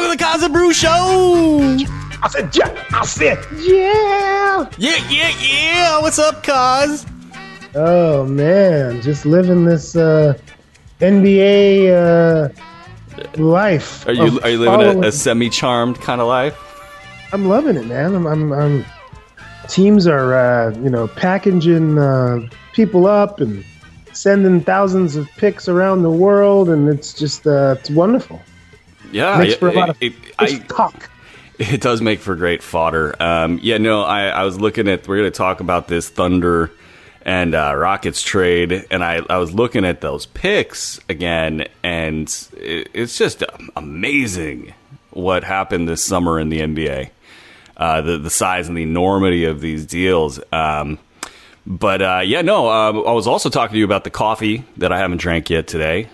Welcome to the Cos and Brew Show. I said, yeah. Yeah. What's up, Cos? Oh, man. Just living this NBA life. Are you living a semi-charmed kind of life? I'm loving it, man. I'm teams are, packaging people up and sending thousands of picks around the world, and it's just, it's wonderful. Yeah. Makes for a lot of talk. It does make for great fodder. I was looking at, we're going to talk about this Thunder and Rockets trade, and I was looking at those picks again, and it's just amazing what happened this summer in the NBA. The size and the enormity of these deals. I was also talking to you about the coffee that I haven't drank yet today.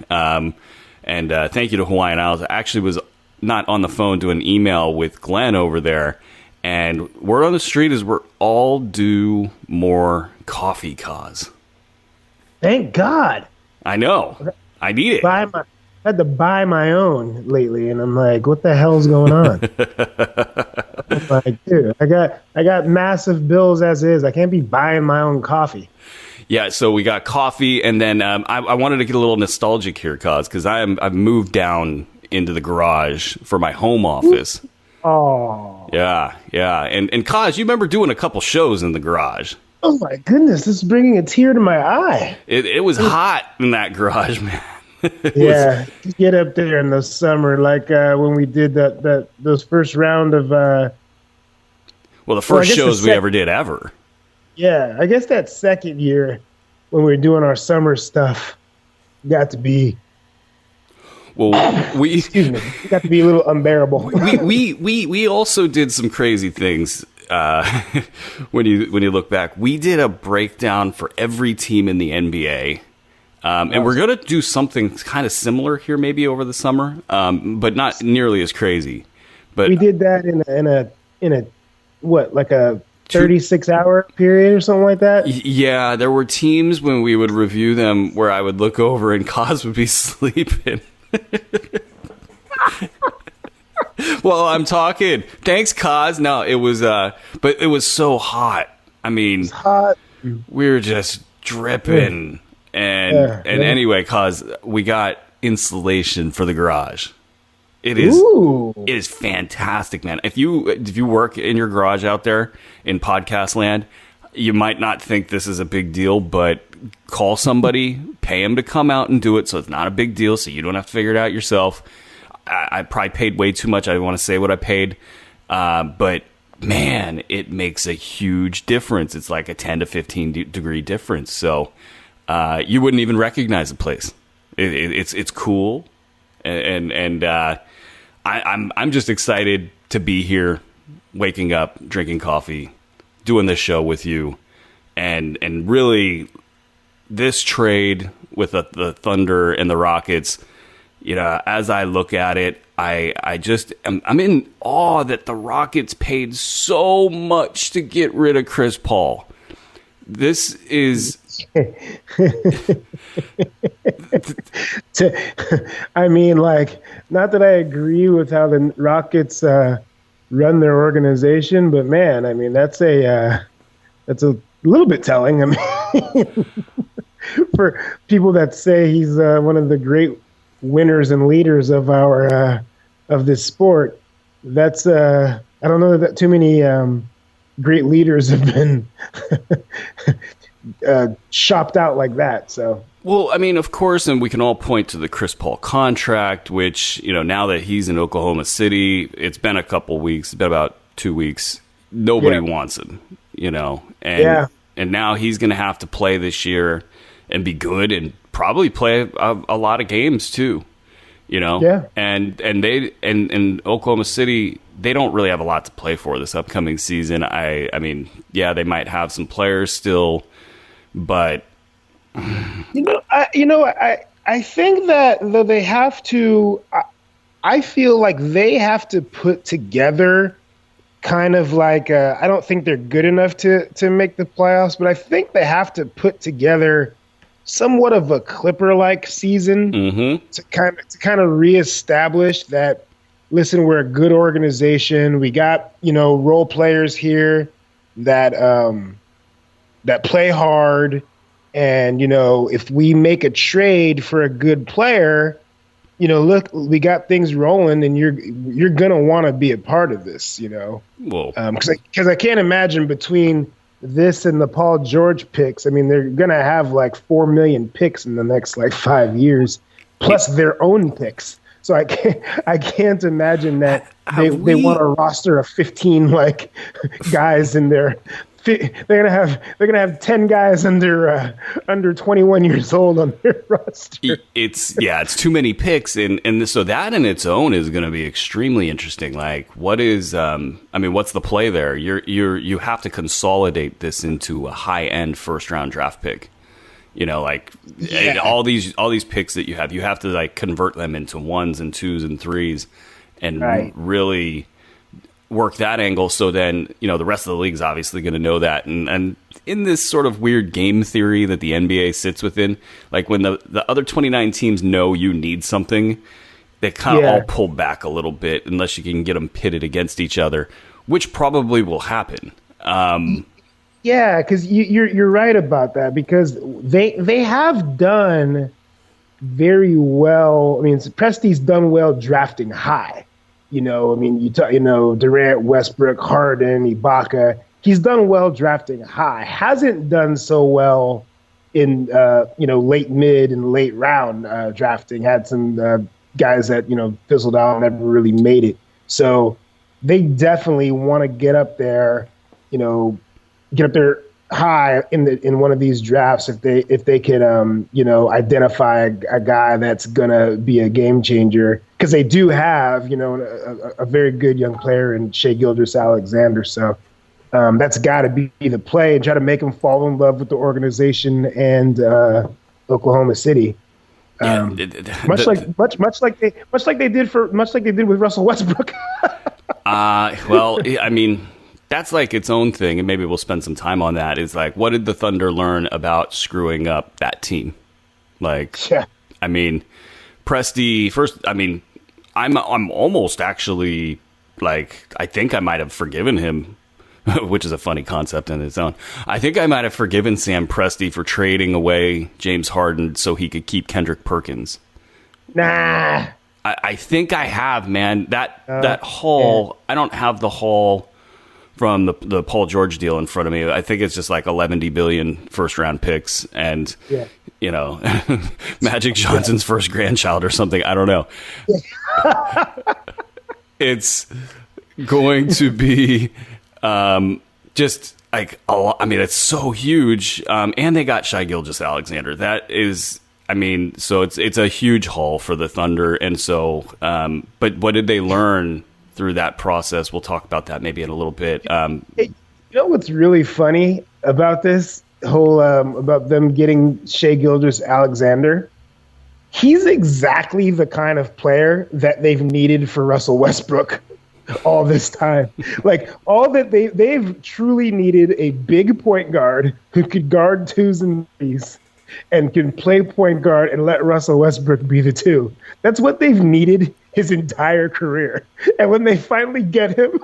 And thank you to Hawaiian Isles. I actually was not on the phone doing an email with Glenn over there. And word on the street is we're all due more coffee, Cos. Thank God. I know. I need it. I had to buy my own lately, and I'm like, what the hell's going on? I'm like, dude, I got massive bills as is. I can't be buying my own coffee. Yeah, so we got coffee, and then I wanted to get a little nostalgic here, Cos, because I've moved down into the garage for my home office. Oh. Yeah. And Cos, you remember doing a couple shows in the garage. Oh, my goodness. This is bringing a tear to my eye. It was hot in that garage, man. Get up there in the summer, like when we did those first round of... the first shows we ever did ever. Yeah, I guess that second year when we were doing our summer stuff got to be... Well, excuse me. It got to be a little unbearable. we also did some crazy things. When you look back, we did a breakdown for every team in the NBA, and we're gonna do something kind of similar here, maybe over the summer, but not nearly as crazy. But we did that in a what, like a 36-hour period or something like that? Yeah, there were teams when we would review them where I would look over and Cos would be sleeping. Well, I'm talking. Thanks, Cos. No, it was, but it was so hot. I mean, it's hot. We were just dripping. Anyway, Cos, we got insulation for the garage. It is fantastic, man. If you work in your garage out there in podcast land, you might not think this is a big deal, but call somebody, pay them to come out and do it, so it's not a big deal, so you don't have to figure it out yourself. I probably paid way too much. I don't want to say what I paid, but man, it makes a huge difference. It's like a 10 to 15 degree difference, so you wouldn't even recognize the place. It's cool, and I'm just excited to be here, waking up, drinking coffee, doing this show with you, and really this trade with the Thunder and the Rockets. As I look at it, I'm in awe that the Rockets paid so much to get rid of Chris Paul. This is... I mean, like, not that I agree with how the Rockets run their organization, but man, I mean, that's a little bit telling. I mean, for people that say he's one of the great winners and leaders of our of this sport, that's I don't know that too many great leaders have been shopped out like that. So, well, I mean, of course, and we can all point to the Chris Paul contract, which, now that he's in Oklahoma City, it's been a couple weeks, it's been about 2 weeks. Nobody wants him, and now he's going to have to play this year and be good and probably play a lot of games too, and Oklahoma City, they don't really have a lot to play for this upcoming season. I mean, they might have some players still, but I think that though they have to, I feel like they have to put together kind of like I don't think they're good enough to make the playoffs, but I think they have to put together somewhat of a Clipper-like season to kind of reestablish that listen, we're a good organization. We got, role players here that that play hard. And, if we make a trade for a good player, look, we got things rolling, and you're gonna want to be a part of this, Whoa. Because I can't imagine between this and the Paul George picks. I mean, they're gonna have like 4 million picks in the next like 5 years, plus their own picks. So I can't imagine that they want a roster of 15 like guys in there. They're gonna have 10 guys under 21 years old on their roster. It's too many picks, and so that in its own is going to be extremely interesting. Like, what's the play there? You have to consolidate this into a high end first round draft pick. All these picks that you have to like convert them into 1s and 2s and 3s, and really work that angle. So then, the rest of the league is obviously going to know that. And in this sort of weird game theory that the NBA sits within, like when the other 29 teams know you need something, they kind of all pull back a little bit unless you can get them pitted against each other, which probably will happen. Yeah, because you're right about that, because they have done very well. I mean, Presti's done well drafting high. Durant, Westbrook, Harden, Ibaka. He's done well drafting high. Hasn't done so well in late mid and late round drafting. Had some guys that fizzled out and never really made it. So they definitely want to get up there. Get up there high in one of these drafts if they could identify a guy that's gonna be a game changer, because they do have a very good young player in Shai Gilgeous-Alexander. So that's got to be the play, and try to make him fall in love with the organization and Oklahoma City. Much like they did with Russell Westbrook. Well, I mean, that's like its own thing, and maybe we'll spend some time on that. Is like, what did the Thunder learn about screwing up that team? Like, I mean, Presti first. I mean, I'm almost actually like, I think I might have forgiven him, which is a funny concept in its own. I think I might have forgiven Sam Presti for trading away James Harden so he could keep Kendrick Perkins. Nah, I think I have, man. That haul. Yeah. I don't have the haul from the Paul George deal in front of me. I think it's just like 11 billion first round picks and, Magic Johnson's first grandchild or something. I don't know. It's going to be just like a lot. I mean, it's so huge. And they got Shai Gilgeous-Alexander. That is, I mean, so it's a huge haul for the Thunder. And so, but what did they learn through that process? We'll talk about that maybe in a little bit. What's really funny about this whole about them getting Shai Gilgeous-Alexander? He's exactly the kind of player that they've needed for Russell Westbrook all this time. Like, all that they've truly needed a big point guard who could guard 2s and 3s and can play point guard and let Russell Westbrook be the 2. That's what they've needed his entire career. And when they finally get him,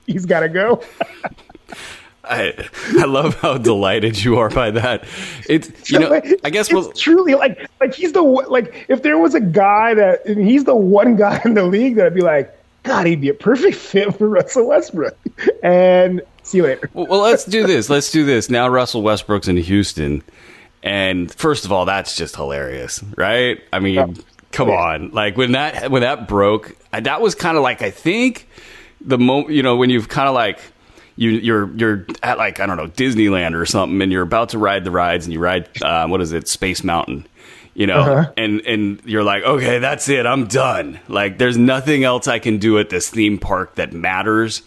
he's got to go. I love how delighted you are by that. It's, I guess it's truly like he's if there was a guy he's the one guy in the league that I'd be like, God, he'd be a perfect fit for Russell Westbrook. And see you later. Well, let's do this. Now Russell Westbrook's in Houston. And first of all, that's just hilarious, right? I mean, come on. Like, when that broke, that was kind of like, I think the moment, when you've kind of like, you're at like, I don't know, Disneyland or something, and you're about to ride the rides, and you ride, Space Mountain, and you're like, okay, that's it, I'm done. Like, there's nothing else I can do at this theme park that matters.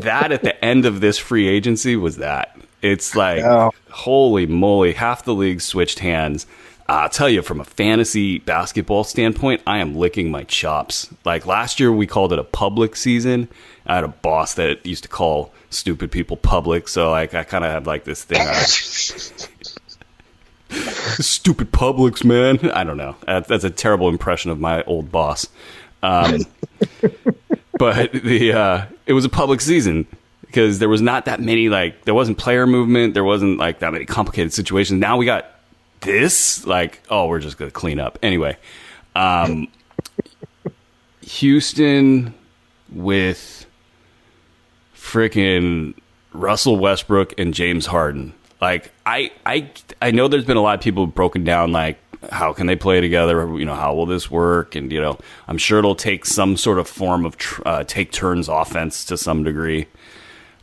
That at the end of this free agency was that. It's like, holy moly, half the league switched hands. I'll tell you, from a fantasy basketball standpoint, I am licking my chops. Like, last year, we called it a public season. I had a boss that used to call stupid people public, so like, I kind of have like this thing. Stupid publics, man. I don't know. That's a terrible impression of my old boss. But it was a public season because there was not that many, like, there wasn't player movement. There wasn't like that many complicated situations. Now we got this, like, oh, we're just going to clean up. Anyway, Houston with freaking Russell Westbrook and James Harden. Like, I know there's been a lot of people broken down, like, how can they play together? You know, how will this work? And, you know, I'm sure it'll take some sort of form of take turns offense to some degree.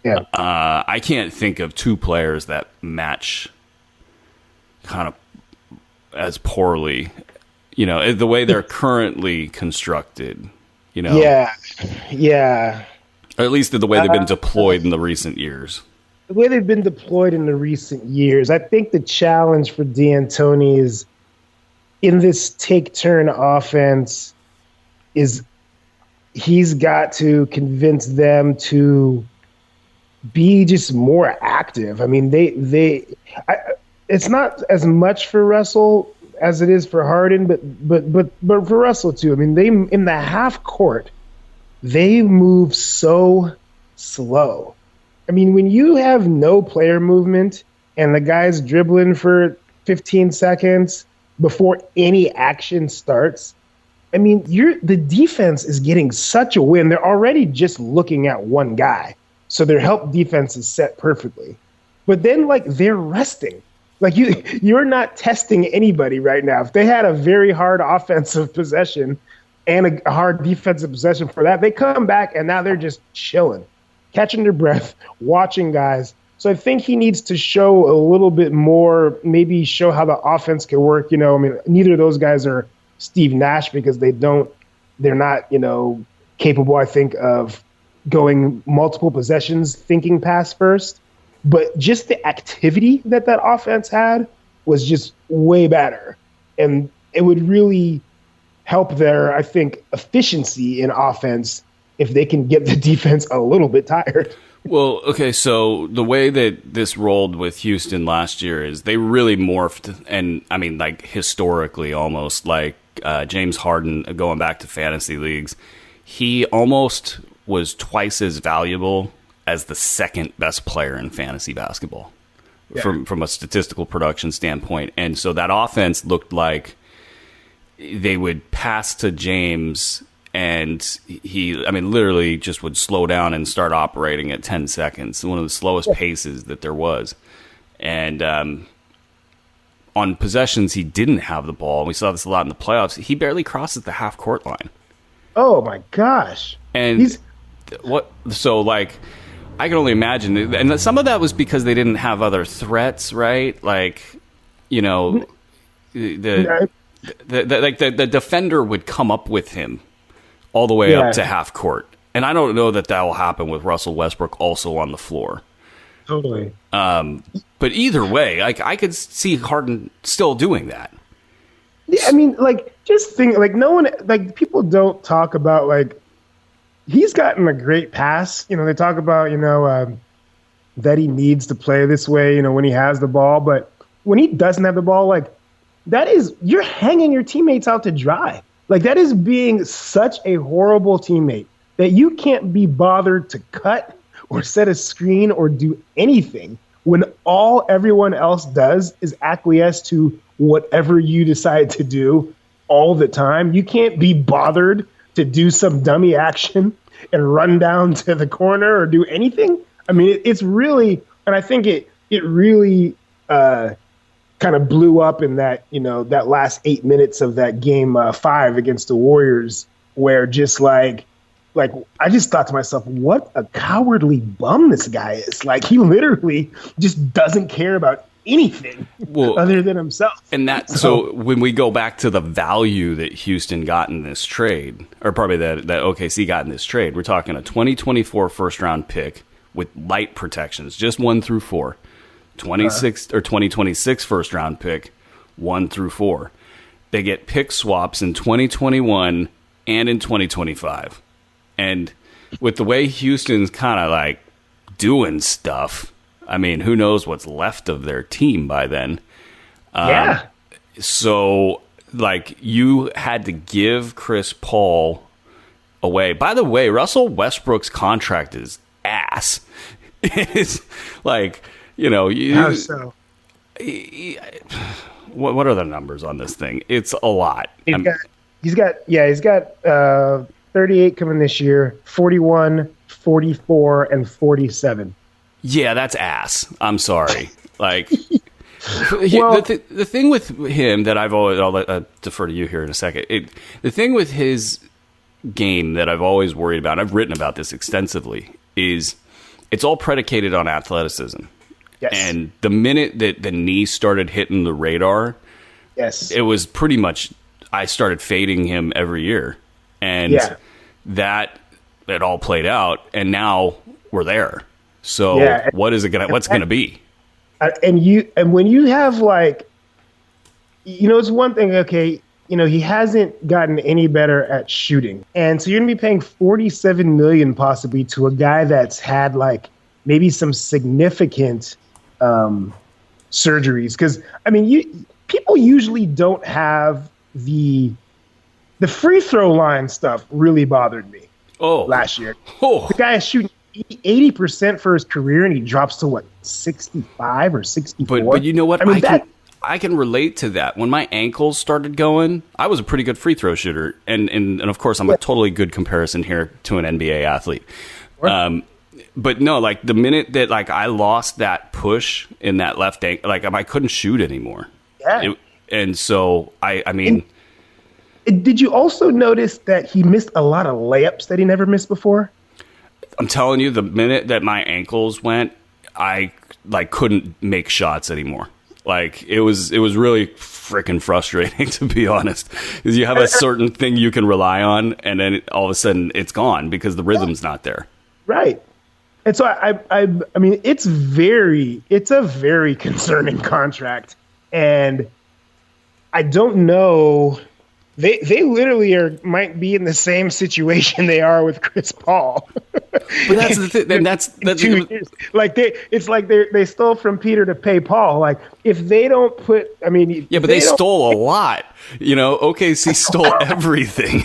Yeah. I can't think of two players that match kind of as poorly, you know, the way they're currently constructed, you know. Yeah. Yeah. Or at least the way they've been deployed in the recent years. The way they've been deployed in the recent years, I think the challenge for D'Antoni is in this take-turn offense is he's got to convince them to be just more active. I mean, it's not as much for Russell as it is for Harden, but for Russell too. I mean, they in the half court, they move so slow. I mean, when you have no player movement and the guy's dribbling for 15 seconds before any action starts, I mean, the defense is getting such a win. They're already just looking at one guy. So their help defense is set perfectly. But then, like, they're resting. Like, you're not testing anybody right now. If they had a very hard offensive possession and a hard defensive possession for that, they come back and now they're just chilling, catching their breath, watching guys. So I think he needs to show a little bit more, maybe show how the offense can work. You know, I mean, neither of those guys are Steve Nash because they're not, you know, capable, I think, of going multiple possessions, thinking pass first. But just the activity that offense had was just way better. And it would really help their, I think, efficiency in offense if they can get the defense a little bit tired. Well, okay, so the way that this rolled with Houston last year is they really morphed, and I mean, like, historically almost, like James Harden, going back to fantasy leagues, he almost was twice as valuable as the second best player in fantasy basketball from a statistical production standpoint. And so that offense looked like they would pass to James and he, I mean, literally just would slow down and start operating at 10 seconds, one of the slowest paces that there was. And on possessions, he didn't have the ball. We saw this a lot in the playoffs. He barely crosses the half-court line. Oh, my gosh. And so, like, I can only imagine. And some of that was because they didn't have other threats, right? Like, you know, the defender would come up with him all the way up to half court. And I don't know that will happen with Russell Westbrook also on the floor. Totally. But either way, I could see Harden still doing that. Yeah, I mean, like, just think, like, no one, like, people don't talk about, like, he's gotten a great pass. You know, they talk about, you know, that he needs to play this way, you know, when he has the ball. But when he doesn't have the ball, like, you're hanging your teammates out to dry. Like, that is being such a horrible teammate that you can't be bothered to cut or set a screen or do anything when all everyone else does is acquiesce to whatever you decide to do all the time. You can't be bothered to do some dummy action and run down to the corner or do anything. I mean, it's really, and I think it really kind of blew up in that, you know, that last 8 minutes of that game 5 against the Warriors, where just like I just thought to myself, what a cowardly bum this guy is. Like, he literally just doesn't care about anything other than himself. And so when we go back to the value that Houston got in this trade, or probably that OKC got in this trade, we're talking a 2024 first round pick with light protections, just 1 through 4. 26 or 2026 first round pick, 1 through 4. They get pick swaps in 2021 and in 2025. And with the way Houston's kind of like doing stuff, I mean, who knows what's left of their team by then. Yeah. So, like, you had to give Chris Paul away. By the way, Russell Westbrook's contract is ass. It's like, How so? What are the numbers on this thing? It's a lot. He's got 38 coming this year, 41, 44, and 47. Yeah, that's ass. I'm sorry. Like, the thing with him that I'll defer to you here in a second. The thing with his game that I've always worried about, I've written about this extensively, is it's all predicated on athleticism. Yes. And the minute that the knee started hitting the radar, yes, it was pretty much, I started fading him every year. And that it all played out, and now we're there. So what's it gonna be? And when you have like, it's one thing. Okay, he hasn't gotten any better at shooting, and so you're gonna be paying $47 million possibly to a guy that's had like maybe some significant surgeries. Because people usually don't have the free throw line stuff. Really bothered me. Last year, the guy is shooting 80% for his career, and he drops to 65 or 64. But you know what? I can relate to that. When my ankles started going, I was a pretty good free throw shooter, and of course, I'm a totally good comparison here to an NBA athlete. Sure. But no, like the minute that I lost that push in that left ankle, I couldn't shoot anymore. Yeah. And so I mean. Did you also notice that he missed a lot of layups that he never missed before? I'm telling you, the minute that my ankles went, I couldn't make shots anymore. It was really freaking frustrating, to be honest, because you have a certain thing you can rely on, and then all of a sudden it's gone because the rhythm's not there. Right. And so I mean, it's a very concerning contract, and I don't know. They literally might be in the same situation they are with Chris Paul. But that's the thing. And that's 2 years. They stole from Peter to pay Paul. If they don't put, but they stole a lot. OKC stole everything.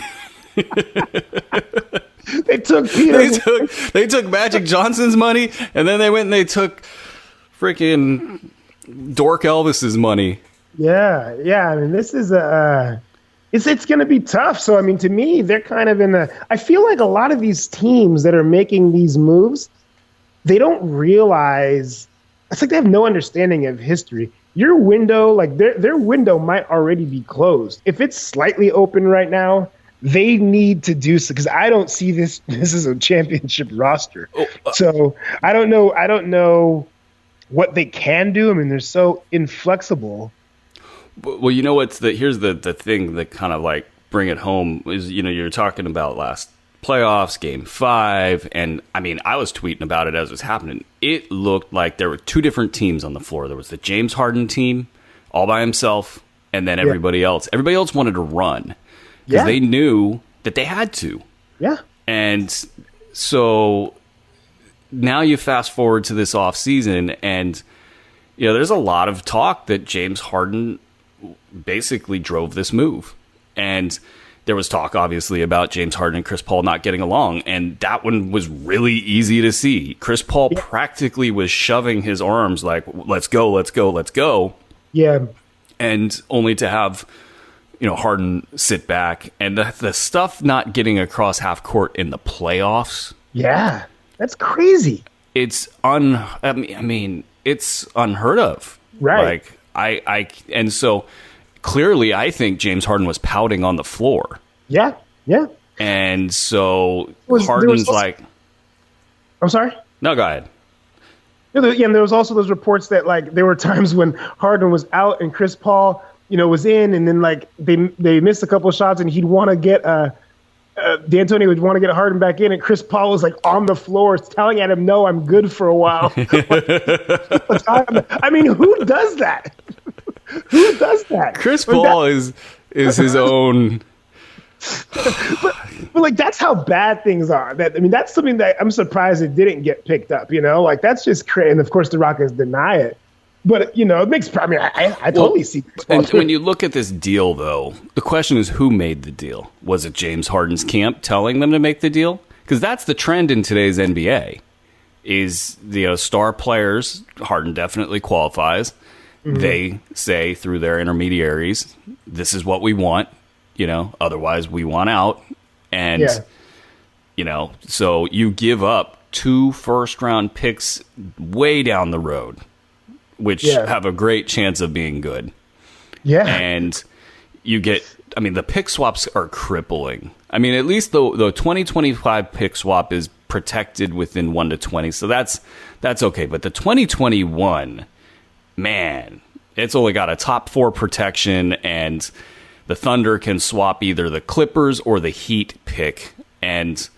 They took Peter. They took Magic Johnson's money, and then they went and they took freaking Dork Elvis's money. Yeah. This is It's going to be tough. So, to me, they're kind of I feel like a lot of these teams that are making these moves, they don't realize, it's like they have no understanding of history. Your window, their window might already be closed. If it's slightly open right now, they need to do so, because I don't see this is a championship roster. So I don't know what they can do. They're so inflexible. Well, here's the thing that kind of bring it home is, you're talking about last playoffs, game 5. And I was tweeting about it as it was happening. It looked like there were 2 different teams on the floor. There was the James Harden team all by himself, and then everybody else. Everybody else wanted to run because they knew that they had to. Yeah. And so now you fast forward to this off season, and there's a lot of talk that James Harden basically drove this move. And there was talk, obviously, about James Harden and Chris Paul not getting along, and that one was really easy to see. Chris Paul practically was shoving his arms let's go, let's go, let's go. Yeah. And only to have, Harden sit back. And the stuff not getting across half court in the playoffs. Yeah. That's crazy. It's it's unheard of. Right. And so clearly I think James Harden was pouting on the floor. Yeah. Yeah. And so Harden's I'm sorry? No, go ahead. Yeah, and there was also those reports that there were times when Harden was out and Chris Paul, was in, and then they missed a couple of shots, and he'd want to get D'Antoni would want to get Harden back in, and Chris Paul was on the floor telling at him, "No, I'm good for a while." Who does that? Who does that? Chris Paul is his own. But that's how bad things are. That's something that I'm surprised it didn't get picked up. That's just crazy. And of course, the Rockets deny it. But it makes. I mean, I totally see. And when you look at this deal, though, the question is who made the deal? Was it James Harden's camp telling them to make the deal? Because that's the trend in today's NBA. Is the star players? Harden definitely qualifies. Mm-hmm. They say through their intermediaries, "This is what we want." Otherwise we want out. And so you give up 2 first-round picks way down the road, which have a great chance of being good. Yeah. And you get, the pick swaps are crippling. At least the 2025 pick swap is protected within 1 to 20, so that's okay. But the 2021, man, it's only got a top 4 protection, and the Thunder can swap either the Clippers or the Heat pick. And,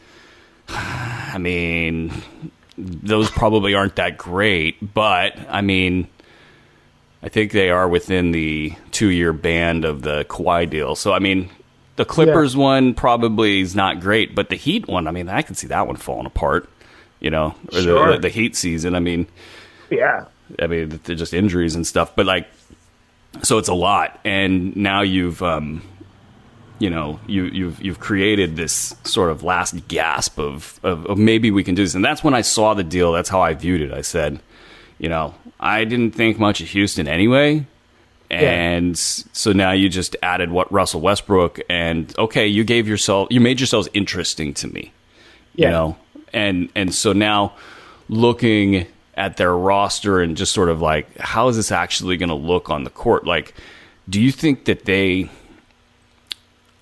those probably aren't that great, but, I think they are within the 2-year band of the Kawhi deal. So, the Clippers one probably is not great, but the Heat one, I can see that one falling apart, or sure. the Heat season. Yeah. They're just injuries and stuff, but so it's a lot. And now you've created this sort of last gasp of maybe we can do this. And that's when I saw the deal. That's how I viewed it. I said, I didn't think much of Houston anyway. And so now you just added Russell Westbrook, and okay, you made yourselves interesting to me, and so now looking at their roster and just sort of like, how is this actually going to look on the court? Like, do you think that they?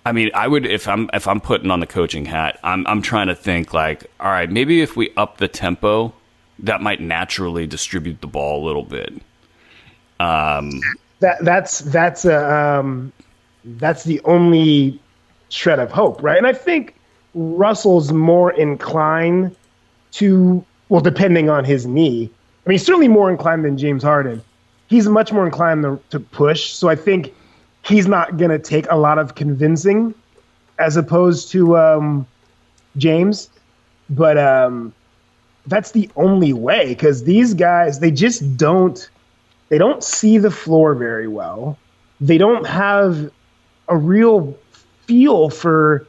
I would, if I'm putting on the coaching hat, I'm trying to think like, all right, maybe if we up the tempo, that might naturally distribute the ball a little bit. That's the only shred of hope, right? And I think Russell's more inclined to, depending on his knee. He's certainly more inclined than James Harden. He's much more inclined to push. So I think he's not going to take a lot of convincing as opposed to James. But that's the only way, because these guys, they just don't see the floor very well. They don't have a real feel for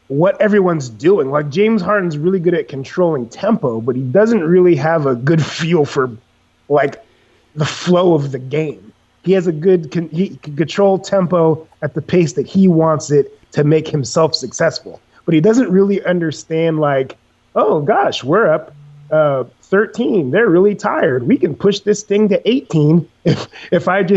what everyone's doing. Like, James Harden's really good at controlling tempo, but he doesn't really have a good feel for like the flow of the game. He has he can control tempo at the pace that he wants it to make himself successful. But he doesn't really understand, like, oh gosh, we're up 13. They're really tired. We can push this thing to 18 if I've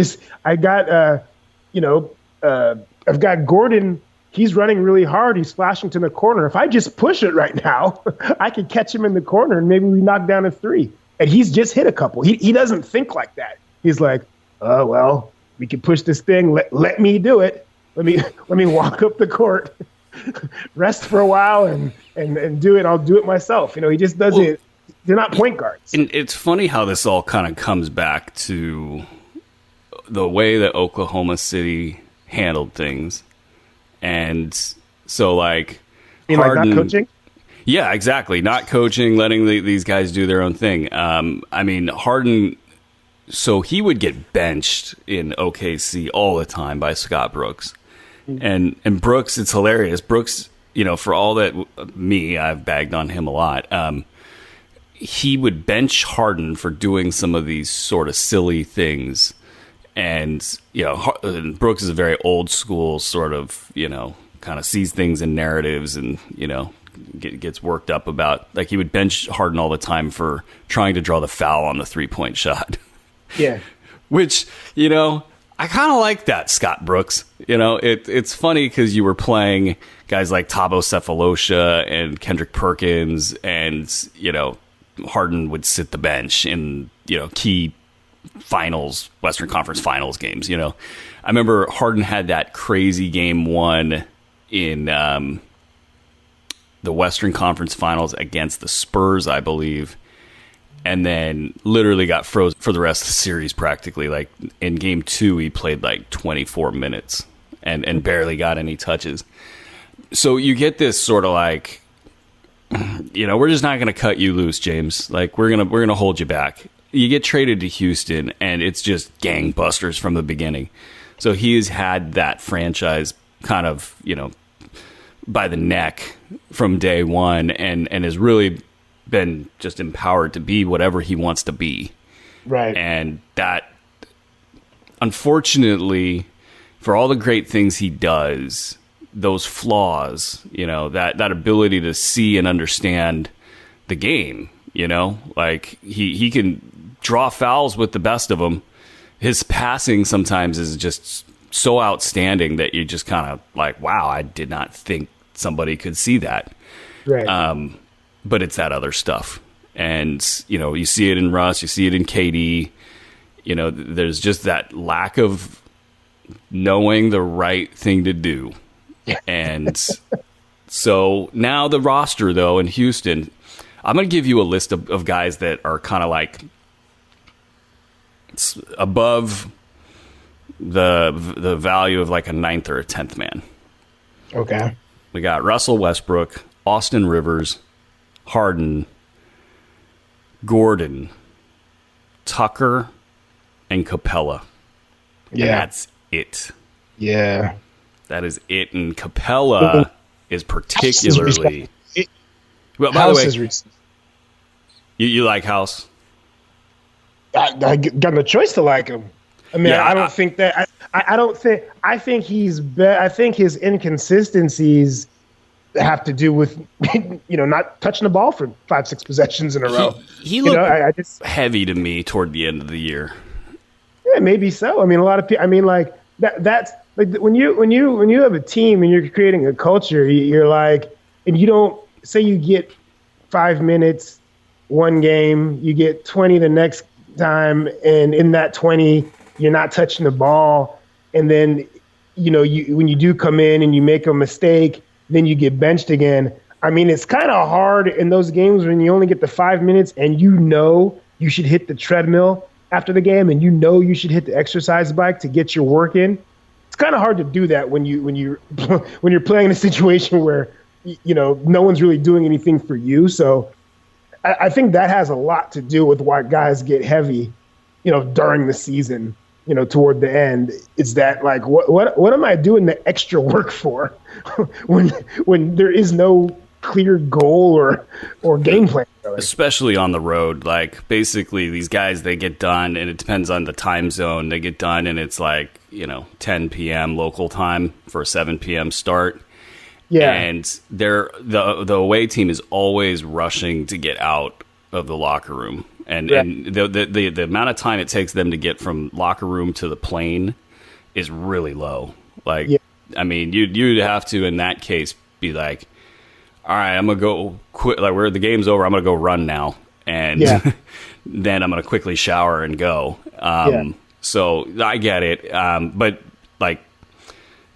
got Gordon. He's running really hard. He's flashing to the corner. If I just push it right now, I could catch him in the corner and maybe we knock down a 3. And he's just hit a couple. He doesn't think like that. He's like, oh, well, we can push this thing. Let me do it. Let me walk up the court, rest for a while and do it. I'll do it myself. He just doesn't. Well, they're not point guards. And it's funny how this all kind of comes back to the way that Oklahoma City handled things. And so, like, Harden, not coaching? Yeah, exactly. Not coaching, letting these guys do their own thing. Harden, so he would get benched in OKC all the time by Scott Brooks. And Brooks, it's hilarious. Brooks, for all that I've bagged on him a lot. He would bench Harden for doing some of these sort of silly things. And, Brooks is a very old school sort of, kind of sees things in narratives and, gets worked up about, like, he would bench Harden all the time for trying to draw the foul on the 3-point shot. Yeah. Which, I kind of like that, Scott Brooks. It's funny because you were playing guys like Thabo Cephalosha and Kendrick Perkins, and, Harden would sit the bench in, key finals, Western Conference Finals games. I remember Harden had that crazy game 1 in the Western Conference Finals against the Spurs, I believe, and then literally got frozen for the rest of the series practically. Like, in game 2, he played like 24 minutes and barely got any touches. So you get this sort of like, we're just not going to cut you loose, James. Like, we're gonna hold you back. you get traded to Houston, and it's just gangbusters from the beginning. So he has had that franchise kind of, by the neck from day one, and has really been just empowered to be whatever he wants to be. Right. And that, unfortunately, for all the great things he does, those flaws, that ability to see and understand the game, like he can draw fouls with the best of them. His passing sometimes is just so outstanding that you just kind of like, wow, I did not think somebody could see that. Right. But it's that other stuff. And, you see it in Russ, you see it in KD. There's just that lack of knowing the right thing to do. And so now the roster, though, in Houston, I'm going to give you a list of guys that are kind of like above the value of like a 9th or a 10th man. Okay. We got Russell Westbrook, Austin Rivers, Harden, Gordon, Tucker, and Capella. Yeah. And that's it. Yeah. That is it. And Capella is particularly... Well, by House the way, you like House? I got no choice to like him. I mean, Yeah, I don't think that. I think he's. I think his inconsistencies have to do with not touching the ball for 5-6 possessions in a row. He looked I just heavy to me toward the end of the year. Yeah, maybe so. I mean, a lot of people. I mean, like that's like when you have a team and you're creating a culture, you're like, and you don't say you get 5 minutes one game, you get 20 the next time, and in that 20 you're not touching the ball, and then when you do come in and you make a mistake, then you get benched again. I mean, it's kind of hard in those games when you only get the 5 minutes and you should hit the treadmill after the game, and you should hit the exercise bike to get your work in. It's kind of hard to do that when you're playing in a situation where no one's really doing anything for you. So I think that has a lot to do with why guys get heavy, during the season, toward the end. Is that like, what am I doing the extra work for when there is no clear goal or game plan? Really? Especially on the road. Like, basically these guys, they get done, and it depends on the time zone. They get done and it's like, 10 p.m. local time for a 7 p.m. start. Yeah. And the away team is always rushing to get out of the locker room. And the amount of time it takes them to get from locker room to the plane is really low. Like, yeah. I mean, you'd have to, in that case, be like, all right, I'm going to go quit. Like, where the game's over, I'm going to go run now. And then I'm going to quickly shower and go. So I get it. But, like,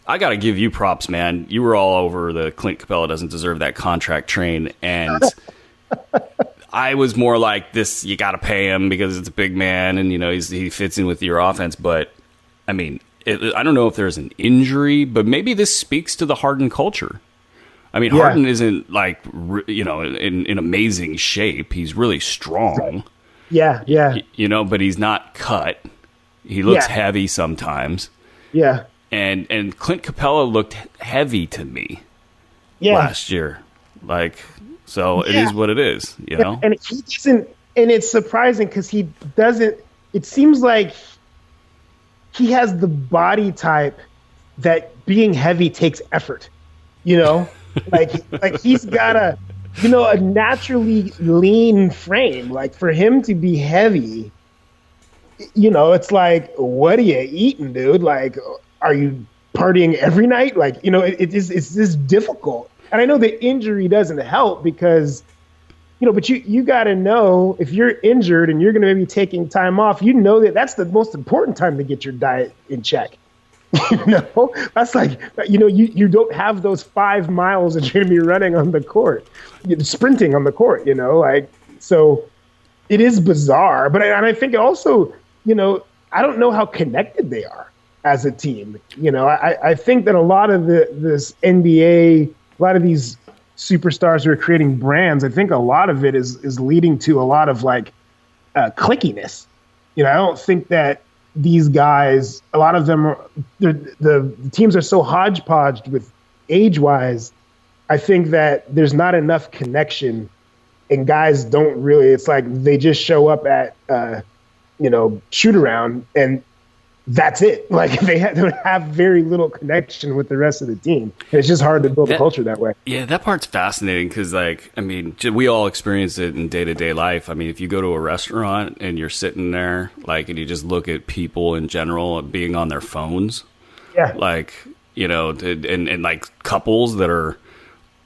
I got to give you props, man. You were all over the Clint Capella doesn't deserve that contract train. And I was more like this, you got to pay him because it's a big man and, he fits in with your offense. But, I mean, I don't know if there's an injury, but maybe this speaks to the Harden culture. I mean, Harden isn't like, in amazing shape. He's really strong. Yeah, yeah. But he's not cut. He looks heavy sometimes. Yeah. And Clint Capella looked heavy to me last year. Like, so it is what it is, And he doesn't, and it's surprising because he doesn't, it seems like he has the body type that being heavy takes effort, like he's got a naturally lean frame. Like, for him to be heavy, it's like, what are you eating, dude? Like, are you partying every night? Like, it's just difficult. And I know the injury doesn't help because, but you got to know if you're injured and you're going to be taking time off, that's the most important time to get your diet in check. That's like, you don't have those 5 miles that you're going to be running on the court, sprinting on the court, like, so it is bizarre. But I think also, I don't know how connected they are as a team. I think that a lot of this NBA, a lot of these superstars who are creating brands, I think a lot of it is leading to a lot of like clickiness. I don't think that these guys, a lot of them, the teams are so hodgepodge with age-wise. I think that there's not enough connection, and guys don't really. It's like they just show up at shoot around, and that's it. Like they have very little connection with the rest of the team. And it's just hard to build a culture that way. Yeah, that part's fascinating because, we all experience it in day-to-day life. I mean, if you go to a restaurant and you're sitting there, and you just look at people in general being on their phones, and couples that are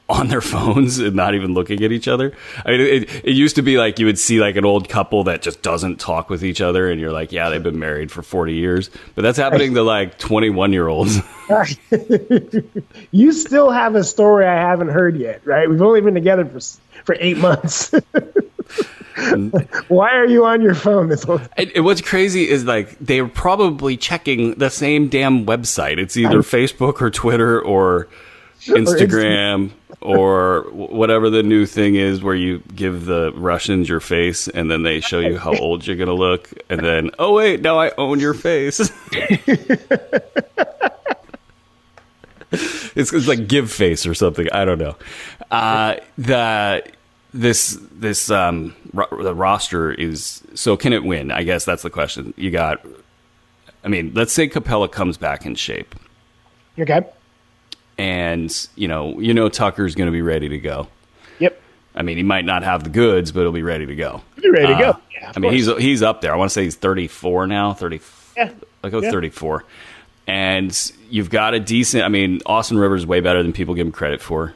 on their phones and not even looking at each other. I mean, it used to be like you would see like an old couple that just doesn't talk with each other, and you're like, yeah, they've been married for 40 years. But that's happening to like 21-year-olds. You still have a story I haven't heard yet, right? We've only been together for 8 months. Why are you on your phone this whole time? What's crazy is like they're probably checking the same damn website. It's either Facebook or Twitter or Instagram or whatever the new thing is where you give the Russians your face and then they show you how old you're going to look. And then, oh, wait, now I own your face. It's like give face or something. I don't know. The roster is, so can it win? I guess that's the question. Let's say Capella comes back in shape. Okay. And, Tucker's going to be ready to go. Yep. I mean, he might not have the goods, but he'll be ready to go. He'll be ready to go. Yeah, he's up there. I want to say he's 34 now. 30. Yeah. I'll go 34. And you've got a decent, Austin Rivers is way better than people give him credit for.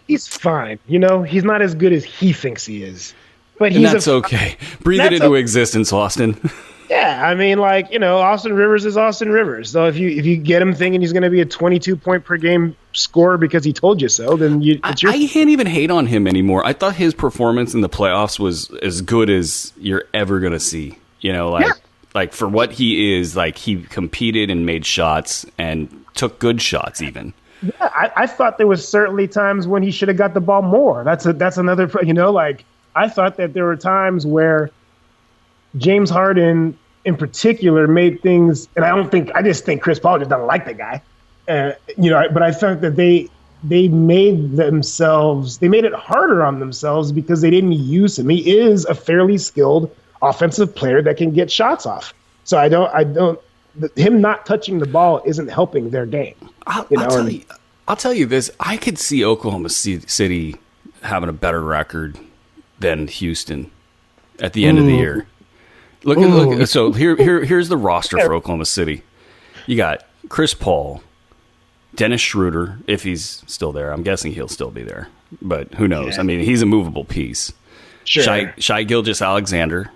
He's fine. He's not as good as he thinks he is. But that's okay. Breathe it into existence, Austin. Yeah, Austin Rivers is Austin Rivers. So if you get him thinking he's going to be a 22-point per game scorer because he told you so, then I can't even hate on him anymore. I thought his performance in the playoffs was as good as you're ever going to see. Like for what he is, like he competed and made shots and took good shots even. Yeah, I thought there was certainly times when he should have got the ball more. That's another, I thought that there were times where James Harden, in particular, made things, and I just think Chris Paul just doesn't like the guy. But I thought that they made it harder on themselves because they didn't use him. He is a fairly skilled offensive player that can get shots off. So him not touching the ball isn't helping their game. I'll tell you this: I could see Oklahoma City having a better record than Houston at the end of the year. Look. So here's the roster for Oklahoma City. You got Chris Paul, Dennis Schroeder, if he's still there. I'm guessing he'll still be there, but who knows? Yeah. He's a movable piece. Sure. Shai Gilgeous-Alexander.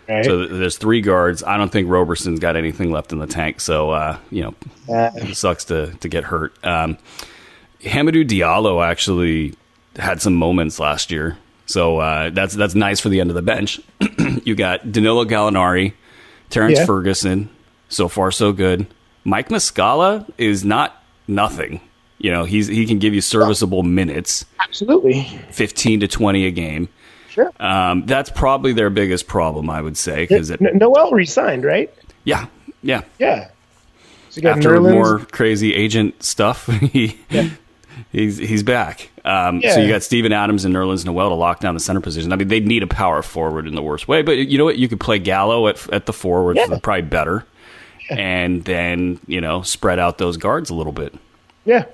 Right. So there's 3 guards. I don't think Roberson's got anything left in the tank. So it sucks to get hurt. Hamidou Diallo actually had some moments last year. So that's nice for the end of the bench. You got Danilo Gallinari, Terrence Ferguson. So far, so good. Mike Muscala is not nothing. He can give you serviceable minutes. Absolutely. 15 to 20 a game. Sure. That's probably their biggest problem, I would say. Noel resigned, right? Yeah. So you got after Nerlens. More crazy agent stuff, he's back. So you got Steven Adams and Nerlens Noel to lock down the center position. They'd need a power forward in the worst way, but you know what? You could play Gallo at the forward, probably better, and then spread out those guards a little bit. Yeah,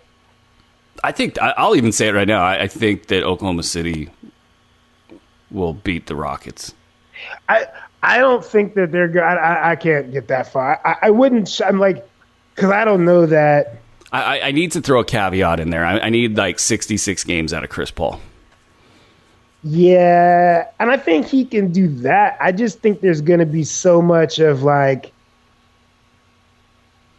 I think I'll even say it right now. I think that Oklahoma City will beat the Rockets. I don't think that they're good. I can't get that far. I wouldn't. I'm like, because I don't know that. I need to throw a caveat in there. I need like 66 games out of Chris Paul. Yeah, and I think he can do that. I just think there's going to be so much of like,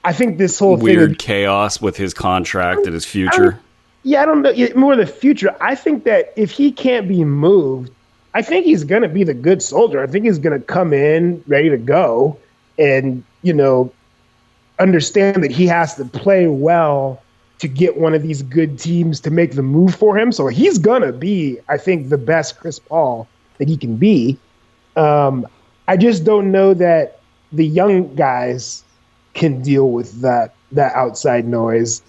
I think this whole weird chaos with his contract and his future. I don't know. More the future. I think that if he can't be moved, I think he's going to be the good soldier. I think he's going to come in ready to go and, understand that he has to play well to get one of these good teams to make the move for him. So he's going to be, I think, the best Chris Paul that he can be. I just don't know that the young guys can deal with that outside noise.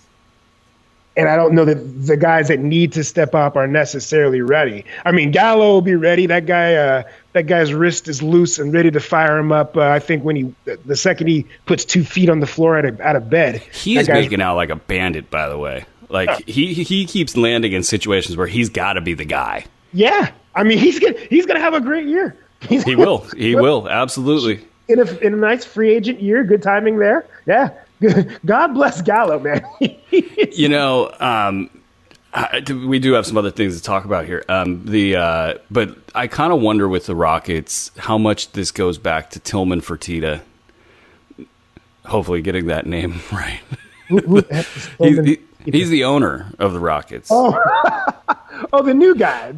And I don't know that the guys that need to step up are necessarily ready. I mean, Gallo will be ready. That guy's wrist is loose and ready to fire him up. I think when the second he puts 2 feet on the floor out of bed, he is making out like a bandit. By the way, like he keeps landing in situations where he's got to be the guy. Yeah, I mean he's gonna have a great year. He will absolutely in a nice free agent year. Good timing there. Yeah. God bless Gallo, man. You know, we do have some other things to talk about here. But I kind of wonder with the Rockets how much this goes back to Tillman Fertitta. Hopefully, getting that name right. He's the owner of the Rockets. Oh, the new guy.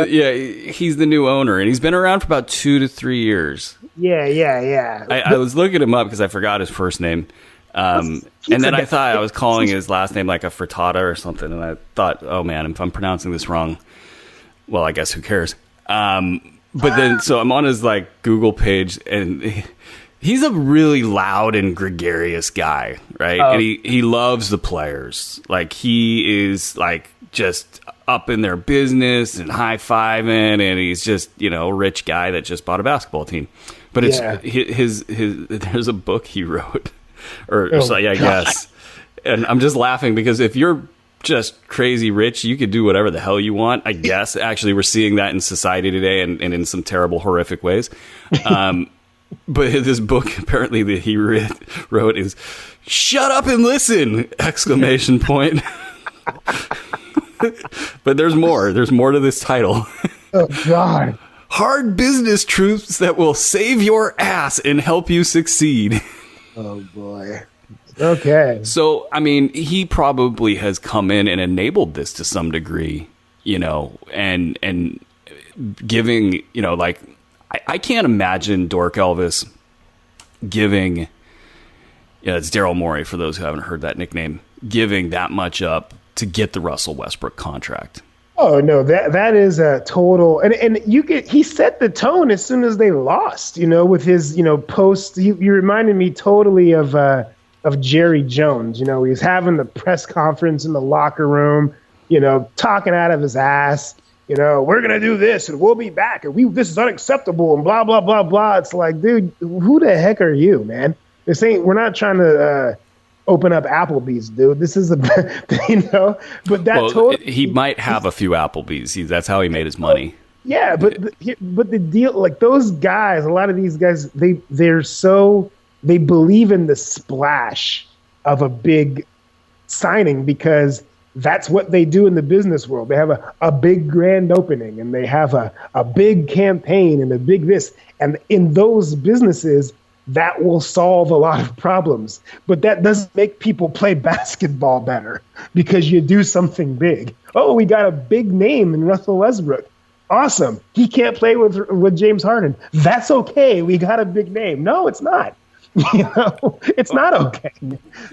Yeah, he's the new owner, and he's been around for about 2 to 3 years. Yeah. I was looking him up because I forgot his first name. And then I thought I was calling his last name like a frittata or something, and I thought, oh man, if I'm pronouncing this wrong, well, I guess who cares? But then, so I'm on his like Google page, and he's a really loud and gregarious guy, right? And he loves the players. Like he is like just up in their business and high fiving, and he's just, you know, a rich guy that just bought a basketball team. But it's his there's a book he wrote. I guess. And I'm just laughing because if you're just crazy rich, you could do whatever the hell you want, I guess. Actually, we're seeing that in society today and in some terrible, horrific ways. But this book, apparently, that he wrote is, "Shut up and listen!" Exclamation point. But there's more. There's more to this title. Oh, God. Hard business truths that will save your ass and help you succeed. Oh, boy. Okay. So, I mean, he probably has come in and enabled this to some degree, you know, and giving, you know, like, I can't imagine Dork Elvis giving, it's Daryl Morey, for those who haven't heard that nickname, giving that much up to get the Russell Westbrook contract. Oh no, that is a total, and he set the tone as soon as they lost, you know, with his, you know, post. You reminded me totally of Jerry Jones. You know, he's having the press conference in the locker room, you know, talking out of his ass. You know, we're gonna do this and we'll be back and this is unacceptable and blah blah blah blah. It's like, dude, who the heck are you, man? We're not trying to open up Applebee's, dude. This is you know, but he might have a few Applebee's. That's how he made his money. Yeah, but the deal, like those guys, a lot of these guys, they believe in the splash of a big signing because that's what they do in the business world. They have a big grand opening and they have a big campaign and a big this. And in those businesses, that will solve a lot of problems. But that doesn't make people play basketball better because you do something big. Oh, we got a big name in Russell Westbrook. Awesome. He can't play with James Harden. That's okay. We got a big name. No, it's not. You know, it's not okay.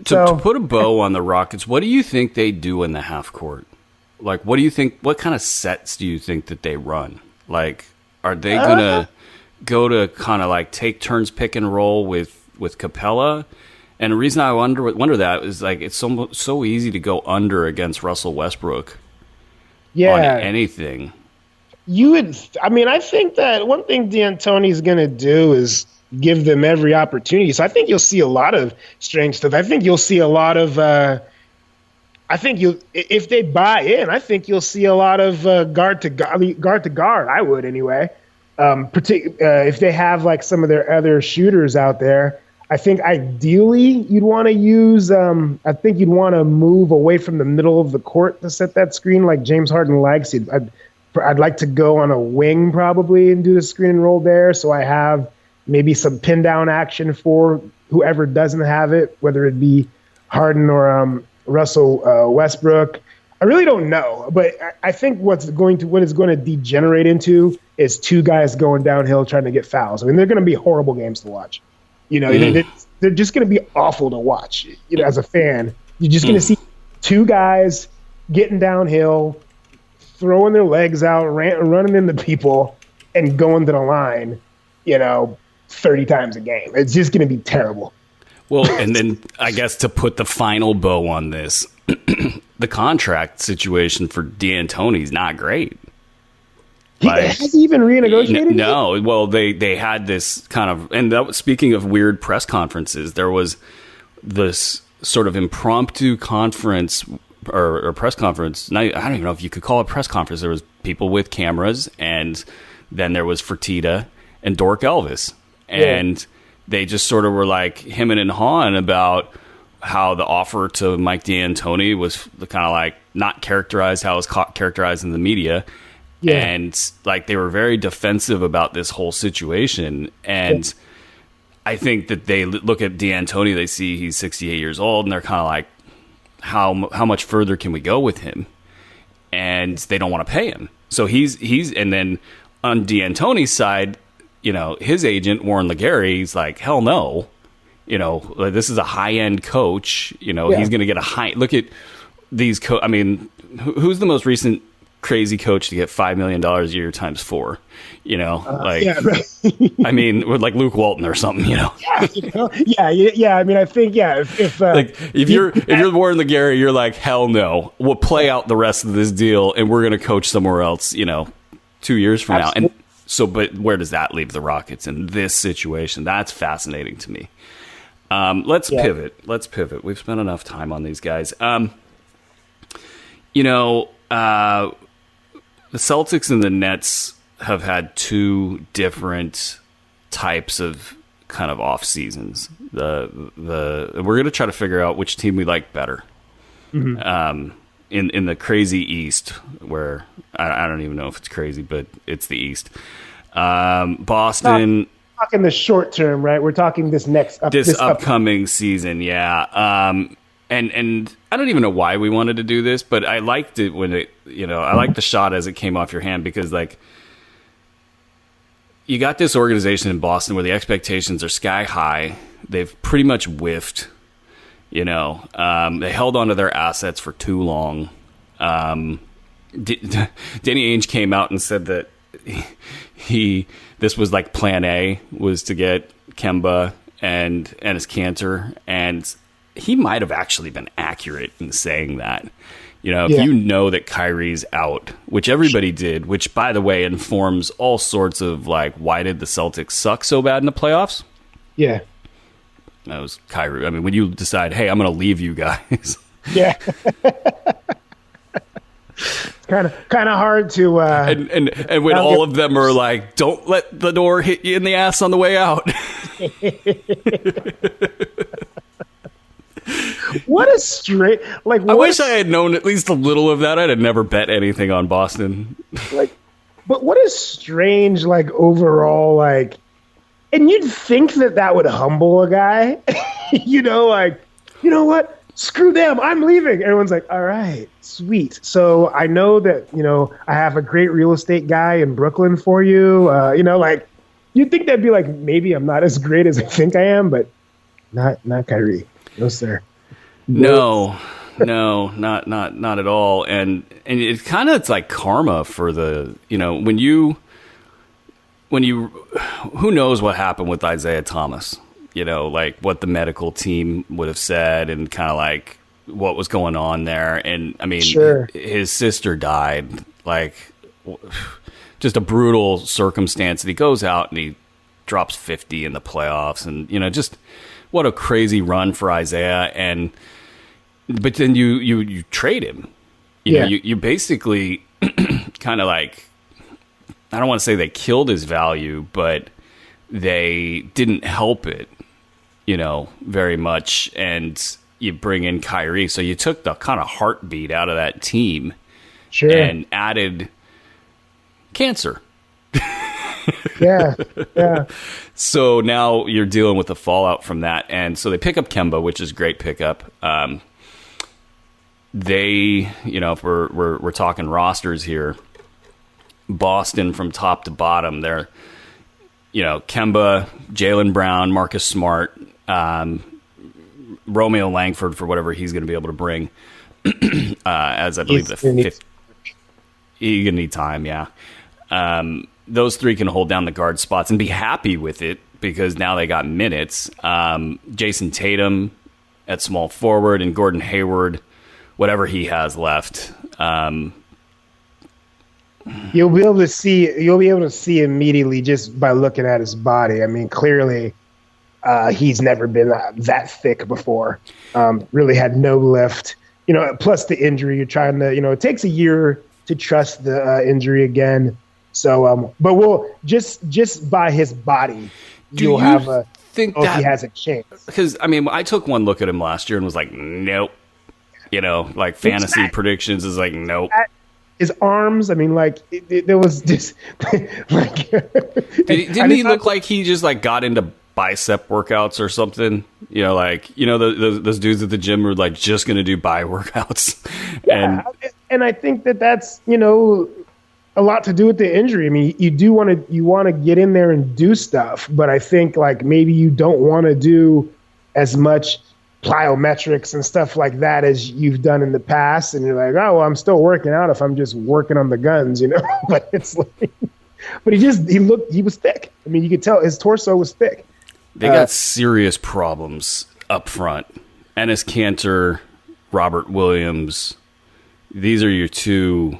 To put a bow on the Rockets, what do you think they do in the half court? Like, what do you think? What kind of sets do you think that they run? Like, are they gonna go to kind of like take turns pick and roll with Capella? And the reason I wonder that is like it's so easy to go under against Russell Westbrook. Yeah, on anything. I think that one thing D'Antoni's gonna do is give them every opportunity. So I think you'll see a lot of strange stuff. I think you'll see a lot of. If they buy in, I think you'll see a lot of guard to guard. I would anyway. If they have like some of their other shooters out there, I think ideally you'd want to use. I think you'd want to move away from the middle of the court to set that screen, like James Harden likes. I'd like to go on a wing probably and do the screen and roll there, so I have maybe some pin down action for whoever doesn't have it, whether it be Harden or Russell Westbrook. I really don't know, but I think what it's going to degenerate into is two guys going downhill trying to get fouls. I mean, they're going to be horrible games to watch. You know, they're just going to be awful to watch. You know, as a fan, you're just going to see two guys getting downhill, throwing their legs out, running into people, and going to the line. 30 times a game. It's just going to be terrible. Well, and then I guess to put the final bow on this, the contract situation for D'Antoni is not great. Has he even renegotiated? No. Well, they had this kind of, and that was, speaking of weird press conferences, there was this sort of impromptu conference or press conference. I don't even know if you could call it a press conference. There was people with cameras, and then there was Fertitta and Dork Elvis, and they just sort of were like hemming and hawing about how the offer to Mike D'Antoni was kind of like not characterized how it was characterized in the media. Yeah. And like they were very defensive about this whole situation. And I think that they look at D'Antoni, they see he's 68 years old, and they're kind of like, how much further can we go with him? And they don't want to pay him. So he's and then on D'Antoni's side, his agent, Warren Legary, he's like, hell no. This is a high-end coach. He's going to get a high... Look at these... who's the most recent crazy coach to get $5 million a year times 4? I mean, like Luke Walton or something, Yeah. I mean, I think, if you're Warren Legary, you're like, hell no. We'll play out the rest of this deal, and we're going to coach somewhere else, 2 years from now. And so, but where does that leave the Rockets in this situation? That's fascinating to me. Let's pivot. We've spent enough time on these guys. The Celtics and the Nets have had two different types of kind of off seasons. We're going to try to figure out which team we like better. Mm-hmm. In the crazy East, where I don't even know if it's crazy, but it's the East. Boston. Talking the short term, right? We're talking this upcoming season, yeah. And I don't even know why we wanted to do this, but I liked it when it, I liked the shot as it came off your hand, because like you got this organization in Boston where the expectations are sky high. They've pretty much whiffed. They held onto their assets for too long. Danny Ainge came out and said that this was like plan A, was to get Kemba and his Cantor, and he might have actually been accurate in saying that. If you know that Kyrie's out, which everybody did, which by the way informs all sorts of like, why did the Celtics suck so bad in the playoffs? Yeah. That was Kyrie. I mean, when you decide, hey, I'm going to leave you guys. Yeah. It's kind of hard to. And when all of them are like, don't let the door hit you in the ass on the way out. What a straight I wish I had known at least a little of that. I'd have never bet anything on Boston. But what a strange overall and you'd think that would humble a guy, you know what? Screw them. I'm leaving. Everyone's like, all right, sweet. So I know that, I have a great real estate guy in Brooklyn for you. You'd think that'd be like, maybe I'm not as great as I think I am, but not Kyrie. No, sir. No, not at all. And it kind of, it's like karma for the, when you, who knows what happened with Isaiah Thomas, what the medical team would have said and kind of like what was going on there. And I mean, sure. His sister died, just a brutal circumstance, that he goes out and he drops 50 in the playoffs, and, just what a crazy run for Isaiah. But then you trade him, you basically kind of like, I don't want to say they killed his value, but they didn't help it, very much. And you bring in Kyrie. So you took the kind of heartbeat out of that team, sure, and added cancer. Yeah. So now you're dealing with the fallout from that. And so they pick up Kemba, which is a great pickup. They, if we're talking rosters here, Boston from top to bottom, they're, Kemba, Jaylen Brown, Marcus Smart, Romeo Langford for whatever he's going to be able to bring, as I believe he's going to need time, yeah. those three can hold down the guard spots and be happy with it because now they got minutes. Jason Tatum at small forward and Gordon Hayward, whatever he has left. You'll be able to see immediately just by looking at his body. I mean, clearly he's never been that thick before. Really had no lift. Plus the injury. You're trying to, it takes a year to trust the injury again. So, but we'll just by his body, you'll have he has a chance. Because I took one look at him last year and was like, nope. Like fantasy predictions is like, nope. His arms, there was just like. Didn't he look like he just like got into bicep workouts or something? Those dudes at the gym were like just going to do bi workouts. Yeah, and I think that's a lot to do with the injury. I mean, you want to get in there and do stuff, but I think like maybe you don't want to do as much plyometrics and stuff like that as you've done in the past, and you're like, oh, well, I'm still working out if I'm just working on the guns, But it's like, but he was thick. I mean, you could tell his torso was thick. They got serious problems up front. Enes Kanter, Robert Williams. These are your two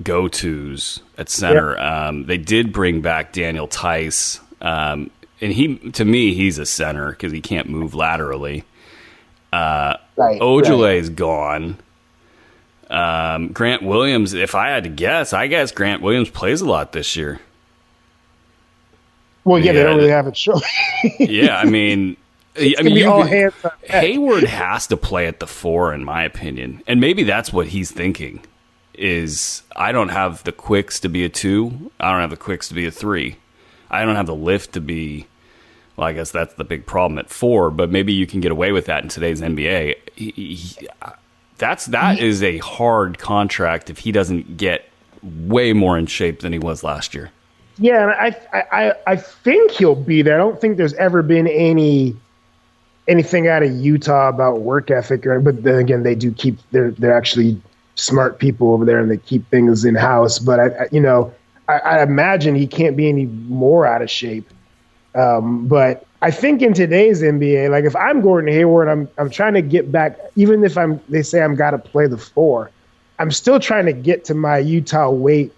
go-tos at center. Yeah. They did bring back Daniel Tice, and he's a center because he can't move laterally. Ojale is gone. Grant Williams, if I had to guess, I guess Grant Williams plays a lot this year. Well, they don't really have a choice. Yeah, Hayward has to play at the 4, in my opinion, and maybe that's what he's thinking. Is I don't have the quicks to be a 2. I don't have the quicks to be a 3. I don't have the lift to be. Well, I guess that's the big problem at 4, but maybe you can get away with that in today's NBA. That is a hard contract if he doesn't get way more in shape than he was last year. Yeah, and I think he'll be there. I don't think there's ever been anything out of Utah about work ethic, but then again, they do keep they're actually smart people over there and they keep things in house. But I imagine he can't be any more out of shape. But I think in today's NBA, like if I'm Gordon Hayward, I'm trying to get back. Even if they say I'm got to play the 4, I'm still trying to get to my Utah weight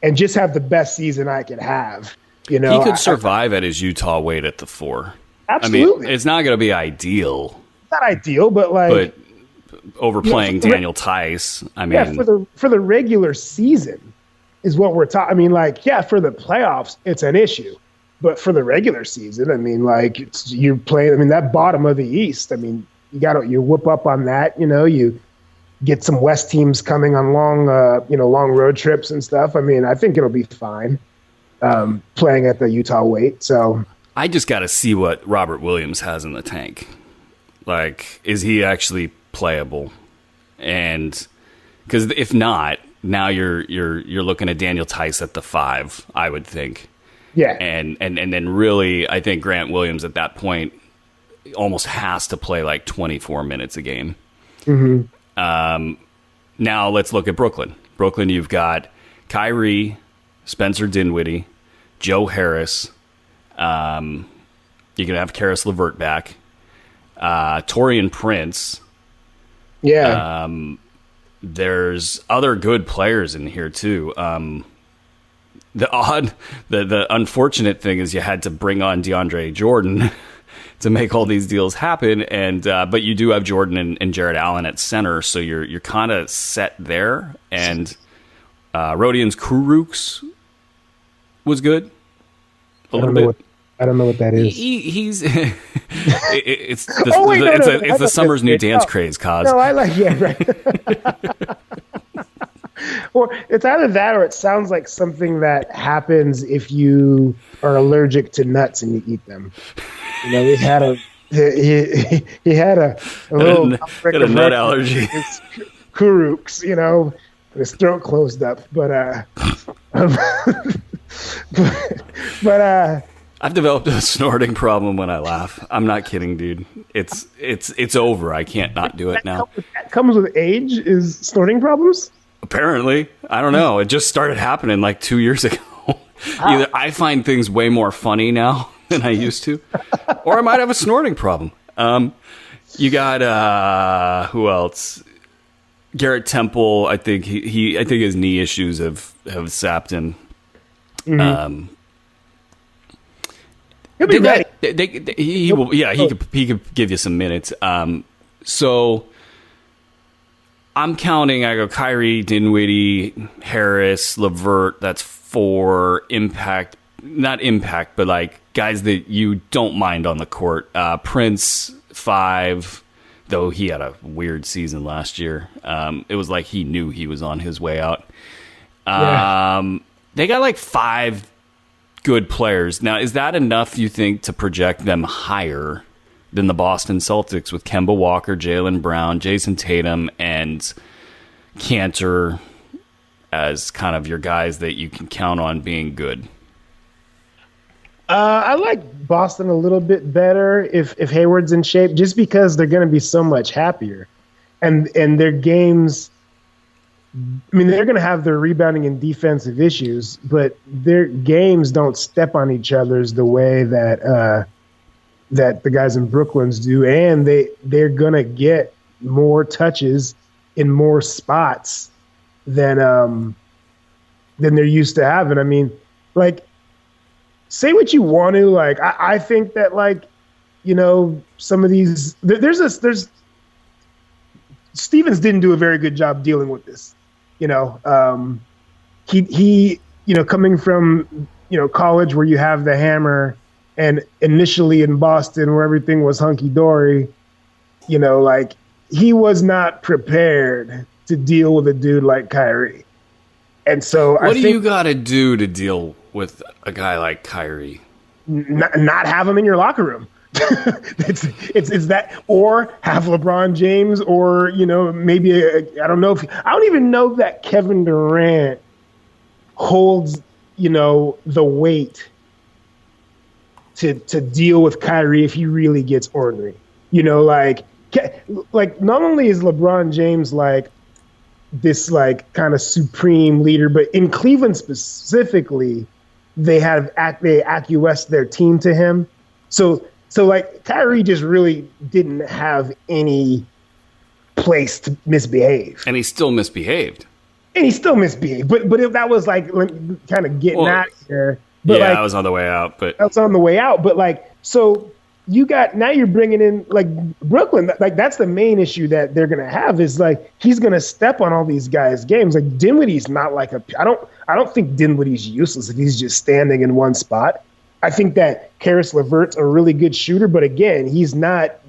and just have the best season I could have. He could survive at his Utah weight at the 4. Absolutely, it's not going to be ideal. Not ideal, but overplaying Daniel Tice. For the regular season is what we're talking. For the playoffs, it's an issue. But for the regular season, you're playing. that bottom of the East. You whoop up on that. You get some West teams coming on long road trips and stuff. I think it'll be fine playing at the Utah weight. So I just got to see what Robert Williams has in the tank. Like, is he actually playable? And because if not, now you're looking at Daniel Tice at the 5. I would think. Yeah, and then really, I think Grant Williams at that point almost has to play like 24 minutes a game. Mm-hmm. Now let's look at Brooklyn. Brooklyn, you've got Kyrie, Spencer Dinwiddie, Joe Harris. You're gonna have Karis LeVert back, Taurean Prince. Yeah. There's other good players in here too. The unfortunate thing is you had to bring on DeAndre Jordan to make all these deals happen, and but you do have Jordan and Jared Allen at center, so you're kind of set there. And Rodions Kurucs was good. A little bit. I don't know what that is. He's it's the, it's the summer's new dance craze, Kaz. No, I like right. Or it's either that or it sounds like something that happens if you are allergic to nuts and you eat them. He had a little nut allergy. Kurucs, his throat closed up. But I've developed a snorting problem when I laugh. I'm not kidding, dude. It's over. I can't not do it now. That comes with age, is snorting problems? Apparently. I don't know. It just started happening like 2 years ago. either I find things way more funny now than I used to, or I might have a snorting problem. You got who else? Garrett Temple. I think I think his knee issues have sapped him. Mm-hmm. He'll be ready. He will. Yeah, he could give you some minutes. So I'm counting. I go Kyrie, Dinwiddie, Harris, LeVert. That's 4 impact. Not impact, but like guys that you don't mind on the court. Prince 5, though he had a weird season last year. It was like he knew he was on his way out. They got like 5 good players. Now, is that enough, you think, to project them higher than the Boston Celtics with Kemba Walker, Jaylen Brown, Jason Tatum, and Cantor as kind of your guys that you can count on being good? I like Boston a little bit better if Hayward's in shape, just because they're going to be so much happier. And their games, I mean, they're going to have their rebounding and defensive issues, but their games don't step on each other's the way that that the guys in Brooklyn's do, and they're going to get more touches in more spots than they're used to having. I mean, like, say what you want to, like, I think that, like, you know, some of these there's Stevens didn't do a very good job dealing with this. You know, he you know, coming from, you know, college where you have the hammer, and initially in Boston where everything was hunky dory, you know, like, he was not prepared to deal with a dude like Kyrie. And so what do you got to do to deal with a guy like Kyrie? Not have him in your locker room. it's that, or have LeBron James, or, you know, maybe I don't even know that Kevin Durant holds, you know, the weight to deal with Kyrie if he really gets ornery. You know, like not only is LeBron James like this, like, kind of supreme leader, but in Cleveland specifically, they acquiesced their team to him. So like, Kyrie just really didn't have any place to misbehave. And he still misbehaved. But if that was like kind of getting out of here. But yeah, like, I was on the way out. But that's on the way out. But like, so now you're bringing in, like, Brooklyn. Like, that's the main issue that they're gonna have, is like, he's gonna step on all these guys' games. Like, Dinwiddie's not like I don't think Dinwiddie's useless if he's just standing in one spot. I think that Karis LeVert's a really good shooter, but again, he's not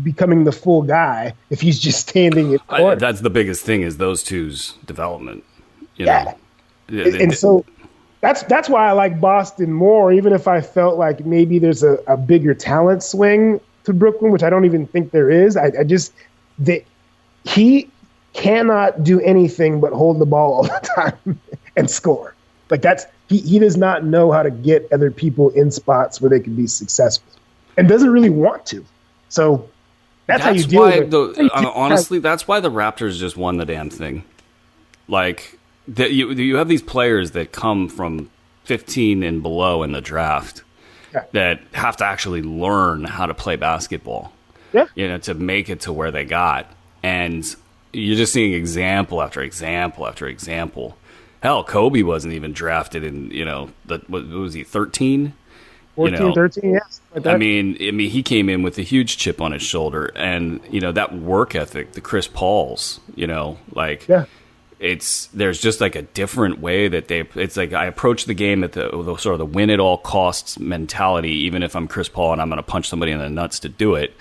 becoming the full guy if he's just standing in court. That's the biggest thing, is those two's development. You know? And so that's why I like Boston more, even if I felt like maybe there's a bigger talent swing to Brooklyn, which I don't even think there is. He cannot do anything but hold the ball all the time and score. Like, he does not know how to get other people in spots where they can be successful, and doesn't really want to. So that's how you deal with it. Honestly, that's why the Raptors just won the damn thing. Like, you have these players that come from 15 and below in the draft that have to actually learn how to play basketball. Yeah. You know, to make it to where they got. And you're just seeing example after example after example. Hell, Kobe wasn't even drafted in, you know, what was he, 13? 14, 13, yes. Like, I mean, he came in with a huge chip on his shoulder, and, you know, that work ethic, the Chris Pauls, you know, like, there's just like a different way that it's like, I approach the game at the sort of the win at all costs mentality, even if I'm Chris Paul and I'm going to punch somebody in the nuts to do it.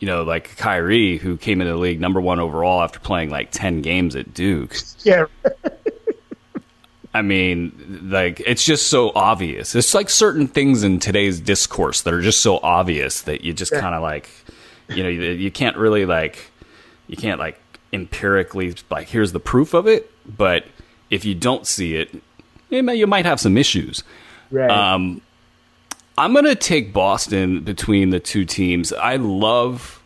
You know, like Kyrie, who came into the league number 1 overall after playing like 10 games at Duke. Yeah. I mean, like, it's just so obvious. It's like certain things in today's discourse that are just so obvious that you just kind of like, you know, you can't really like, empirically, like, here's the proof of it. But if you don't see it, you might have some issues. Right. I'm going to take Boston between the two teams. I love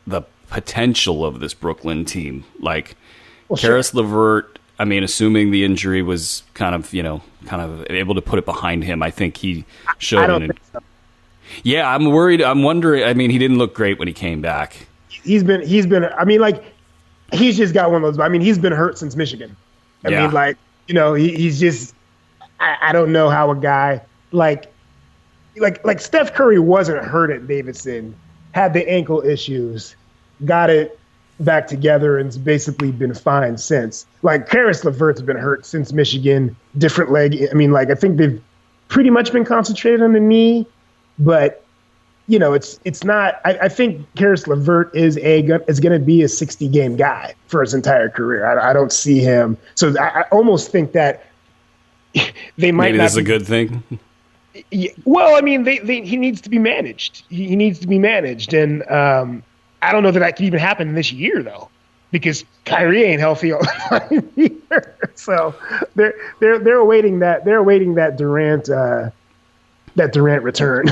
the potential of this Brooklyn team. Like, Karis LeVert, I mean, assuming the injury was kind of able to put it behind him, I think he showed. I don't think so. Yeah, I'm worried. I'm wondering. I mean, he didn't look great when he came back. He's been. I mean, like, he's just got one of those. I mean, he's been hurt since Michigan. I mean, like, he's just. I don't know how a guy like Steph Curry wasn't hurt at Davidson, had the ankle issues, got it back together, and's basically been fine since. Like, Karis LeVert's been hurt since Michigan, different leg. I mean, like, I think they've pretty much been concentrated on the knee, but it's not. I think Karis LeVert is going to be a 60-game guy for his entire career. I don't see him. So I almost think that they might. Maybe this is a good thing. Well, I mean, he needs to be managed. He needs to be managed, and I don't know that could even happen this year, though, because Kyrie ain't healthy all the time either. So they're awaiting that. They're awaiting that Durant return.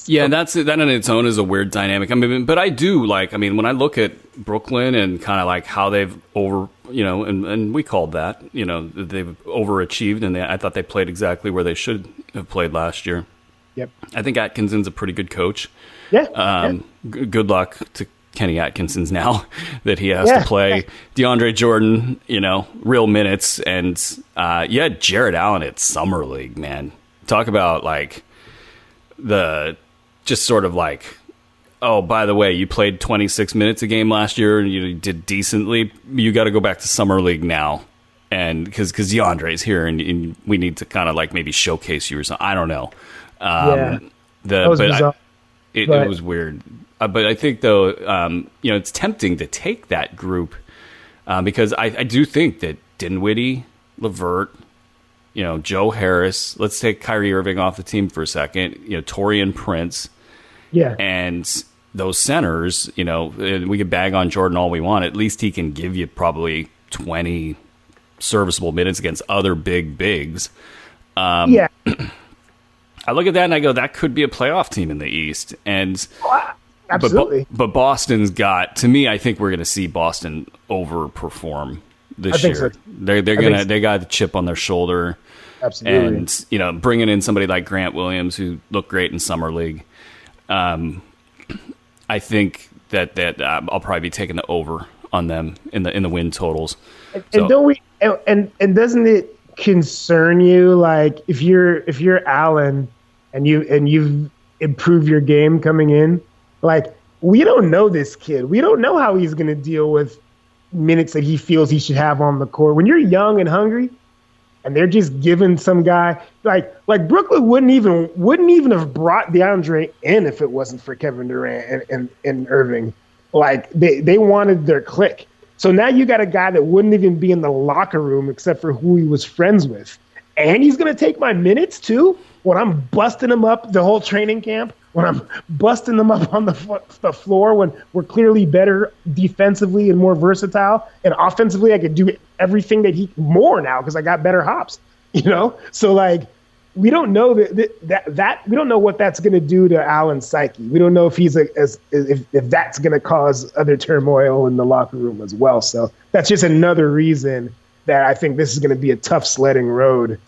Yeah, that on its own is a weird dynamic. I mean, but I do like. I mean, when I look at Brooklyn and kind of like how they've and we called that. They've overachieved, and I thought they played exactly where they should have played last year. Yep. I think Atkinson's a pretty good coach. Yeah. Good luck to Kenny Atkinson's now that he has to play DeAndre Jordan, real minutes, and Jared Allen at Summer League, man. Talk about like just sort of like, oh, by the way, you played 26 minutes a game last year and you did decently. You got to go back to Summer League now, and because DeAndre's here and we need to kind of like maybe showcase you or something. I don't know. It was weird. But I think though, it's tempting to take that group because I do think that Dinwiddie, LeVert, Joe Harris. Let's take Kyrie Irving off the team for a second. Taurean Prince. Yeah. And those centers, we could bag on Jordan all we want. At least he can give you probably 20 serviceable minutes against other bigs. I look at that and I go, that could be a playoff team in the East. And absolutely. But Boston's got, to me, I think we're going to see Boston overperform this year. So. They got the chip on their shoulder. Absolutely. And, bringing in somebody like Grant Williams, who looked great in Summer League. I think that I'll probably be taking the over on them in the win totals. And don't we? And doesn't it concern you, like, if you're Allen and you've improved your game coming in, like, we don't know this kid. We don't know how he's going to deal with minutes that he feels he should have on the court. When you're young and hungry, and they're just giving some guy like Brooklyn wouldn't even have brought DeAndre in if it wasn't for Kevin Durant and Irving. Like, they wanted their clique. So now you got a guy that wouldn't even be in the locker room except for who he was friends with. And he's going to take my minutes too when I'm busting him up the whole training camp, when I'm busting them up on the floor, when we're clearly better defensively and more versatile. And offensively, I could do everything more now because I got better hops, So, like, we don't know that we don't know what that's going to do to Allen's psyche. We don't know if he's if that's going to cause other turmoil in the locker room as well. So that's just another reason that I think this is going to be a tough sledding road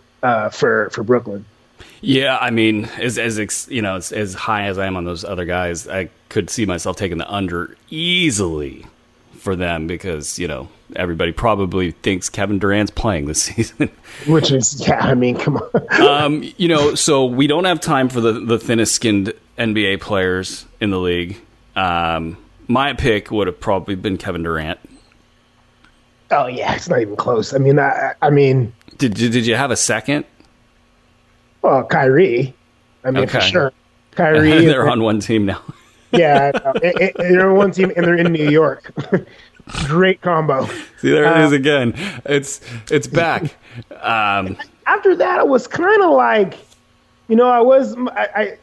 for Brooklyn. Yeah, I mean, as high as I am on those other guys, I could see myself taking the under easily for them because, everybody probably thinks Kevin Durant's playing this season. Which is, I mean, come on. So we don't have time for the thinnest skinned NBA players in the league. My pick would have probably been Kevin Durant. Oh yeah, it's not even close. I mean, did you have a second? Well, Kyrie. I mean, for sure. Kyrie. They're on one team now. Yeah, they're on one team and they're in New York. Great combo. See, there it is again. It's back. After that, I was kind of like, I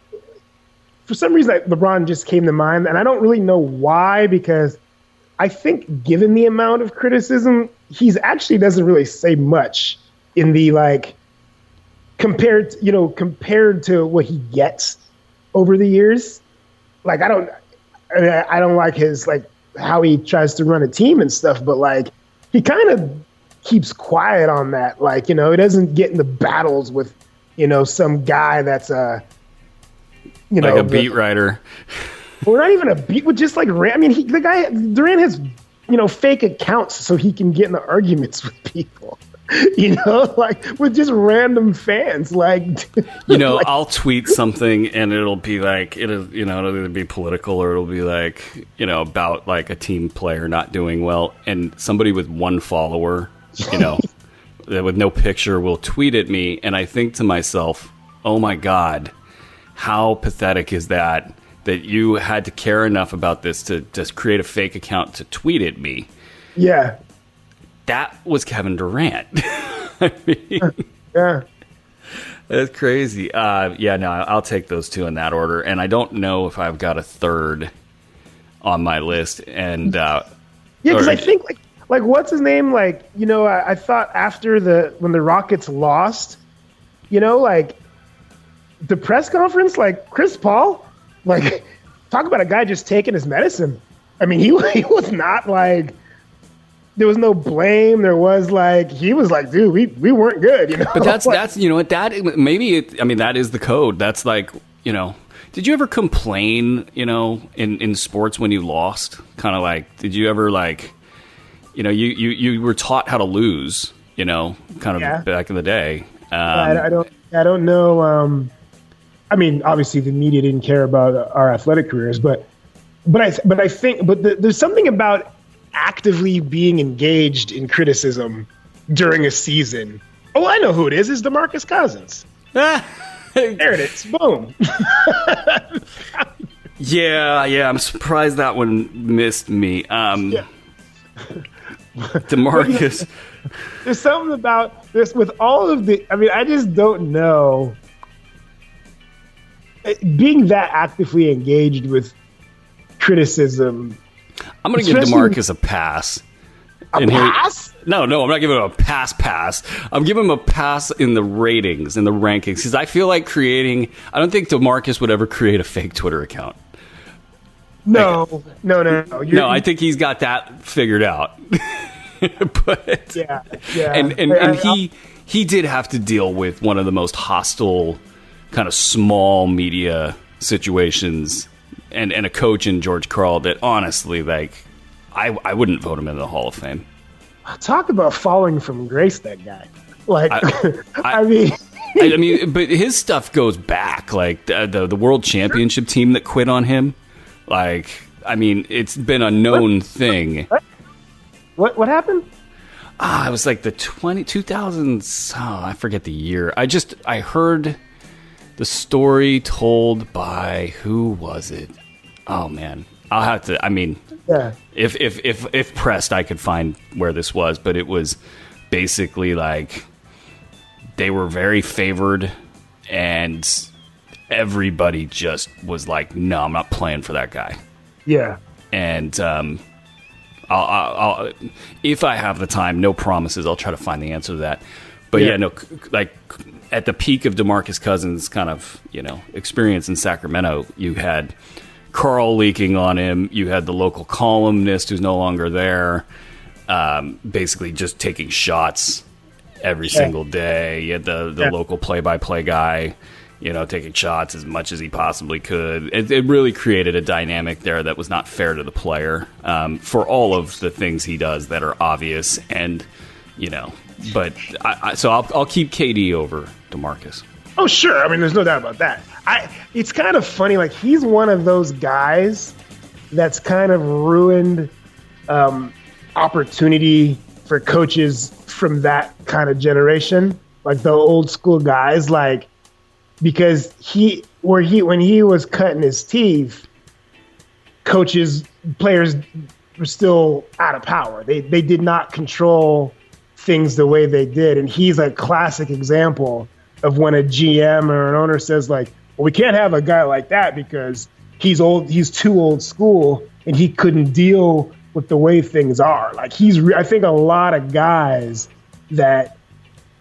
for some reason LeBron just came to mind, and I don't really know why, because I think given the amount of criticism, he's actually doesn't really say much in the compared to what he gets over the years. Like, I don't like his how he tries to run a team and stuff, but he kind of keeps quiet on that. Like, he doesn't get into battles with, some guy that's like a beat writer. Or not even a beat, with just like, I mean, the guy, Durant has, fake accounts so he can get into arguments with people. Like with just random fans, like like, I'll tweet something and it'll be like it'll either be political or it'll be like about like a team player not doing well, and somebody with one follower, with no picture will tweet at me, and I think to myself, oh my God, how pathetic is that you had to care enough about this to just create a fake account to tweet at me. Yeah. That was Kevin Durant. I mean, yeah, that's crazy. I'll take those two in that order, and I don't know if I've got a third on my list. And because I think like what's his name? Like, I thought after when the Rockets lost, like the press conference, like Chris Paul, like talk about a guy just taking his medicine. I mean, he was not like. There was no blame. There was like, he was like, dude, we weren't good, But that's that is the code. That's like, did you ever complain, in sports when you lost? Kind of like, did you ever like, you were taught how to lose, kind of back in the day. I don't know. I mean, obviously the media didn't care about our athletic careers, but I think there's something about actively being engaged in criticism during a season. Oh, I know who it is. It's DeMarcus Cousins. There it is. Boom. Yeah. I'm surprised that one missed me. DeMarcus. There's something about this with all of the. I mean, I just don't know. Being that actively engaged with criticism. I'm going to give DeMarcus a pass. A pass? No, I'm not giving him a pass. I'm giving him a pass in the ratings, in the rankings, because I feel like I don't think DeMarcus would ever create a fake Twitter account. No. I think he's got that figured out. But yeah. And he did have to deal with one of the most hostile kind of small media situations. And a coach in George Karl that honestly, like, I wouldn't vote him into the Hall of Fame. Talk about falling from grace, that guy. Like, I mean, but his stuff goes back. Like the World Championship team that quit on him. Like, I mean, it's been a known thing. What happened? It was like the 2000s. Oh, I forget the year. I heard the story told by, who was it? Oh man, I'll have to. I mean, yeah. If pressed, I could find where this was, but it was basically like they were very favored, and everybody just was like, "No, I'm not playing for that guy." Yeah. And I'll if I have the time, no promises, I'll try to find the answer to that. But like at the peak of DeMarcus Cousins' kind of experience in Sacramento, you had Karl leaking on him. You had the local columnist who's no longer there, basically just taking shots every single day. You had the local play-by-play guy, taking shots as much as he possibly could. It really created a dynamic there that was not fair to the player, for all of the things he does that are obvious. And, but I'll keep KD over DeMarcus. Oh, sure. I mean, there's no doubt about that. It's kind of funny. Like, he's one of those guys that's kind of ruined opportunity for coaches from that kind of generation, like the old school guys. Like, because when he was cutting his teeth, players were still out of power. They did not control things the way they did, and he's a classic example of when a GM or an owner says, like, well, we can't have a guy like that because he's too old school and he couldn't deal with the way things are. Like, I think a lot of guys that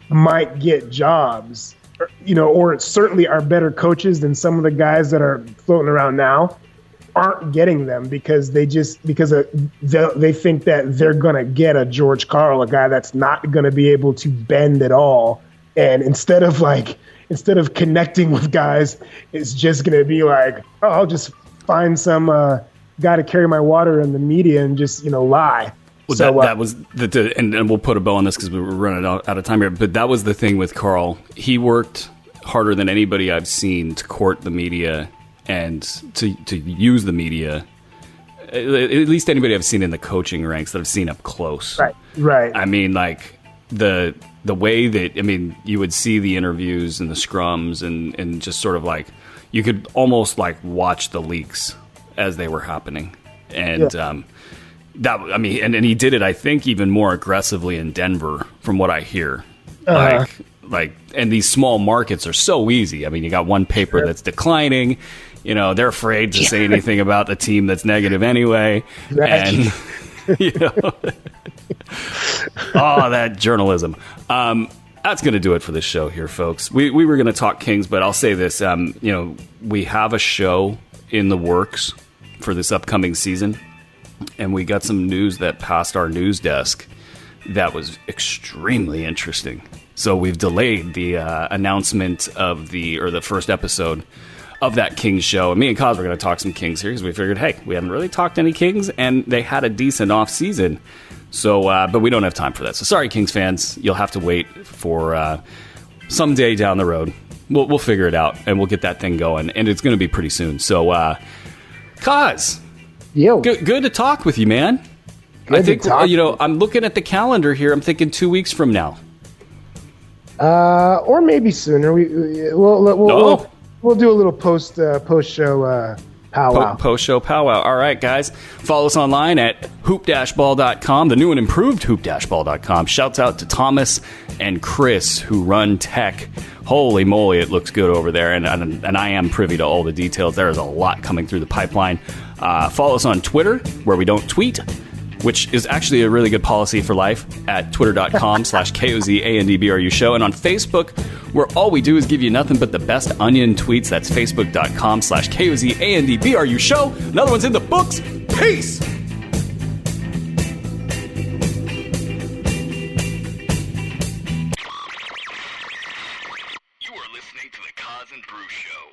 might get jobs, or certainly are better coaches than some of the guys that are floating around now. aren't getting them because they think that they're going to get a George Karl, a guy that's not going to be able to bend at all. And instead of connecting with guys, it's just going to be like, oh, I'll just find some guy to carry my water in the media and just, lie. Well, so, that was and we'll put a bow on this because we were running out of time here. But that was the thing with Karl. He worked harder than anybody I've seen to court the media and to use the media. At least anybody I've seen in the coaching ranks that I've seen up close. Right. I mean, like the way that, I mean, you would see the interviews and the scrums and just sort of like you could almost like watch the leaks as they were happening. And and he did it, I think, even more aggressively in Denver, from what I hear. And these small markets are so easy. I mean, you got one paper that's declining. They're afraid to say anything about the team that's negative anyway. And that journalism. That's going to do it for this show here, folks. We were going to talk Kings, but I'll say this. We have a show in the works for this upcoming season, and we got some news that passed our news desk that was extremely interesting. So we've delayed the announcement of the first episode of that Kings show. And me and Kaz were going to talk some Kings here because we figured, hey, we haven't really talked any Kings, and they had a decent off season. So, but we don't have time for that. So sorry, Kings fans, you'll have to wait for someday down the road. We'll figure it out, and we'll get that thing going, and it's going to be pretty soon. So, Kaz, good to talk with you, man. I think I'm looking at the calendar here. I'm thinking 2 weeks from now. Or maybe sooner. We'll do a little post show powwow. Post show powwow. All right, guys. Follow us online at hoop-ball.com, the new and improved hoop-ball.com. Shouts out to Thomas and Chris who run tech. Holy moly, it looks good over there, and I am privy to all the details. There is a lot coming through the pipeline. Follow us on Twitter, where we don't tweet, which is actually a really good policy for life, at twitter.com/KOZANDBRU show. And on Facebook, where all we do is give you nothing but the best onion tweets. That's facebook.com/KOZANDBRU show. Another one's in the books. Peace! You are listening to the Kaz and Brew Show.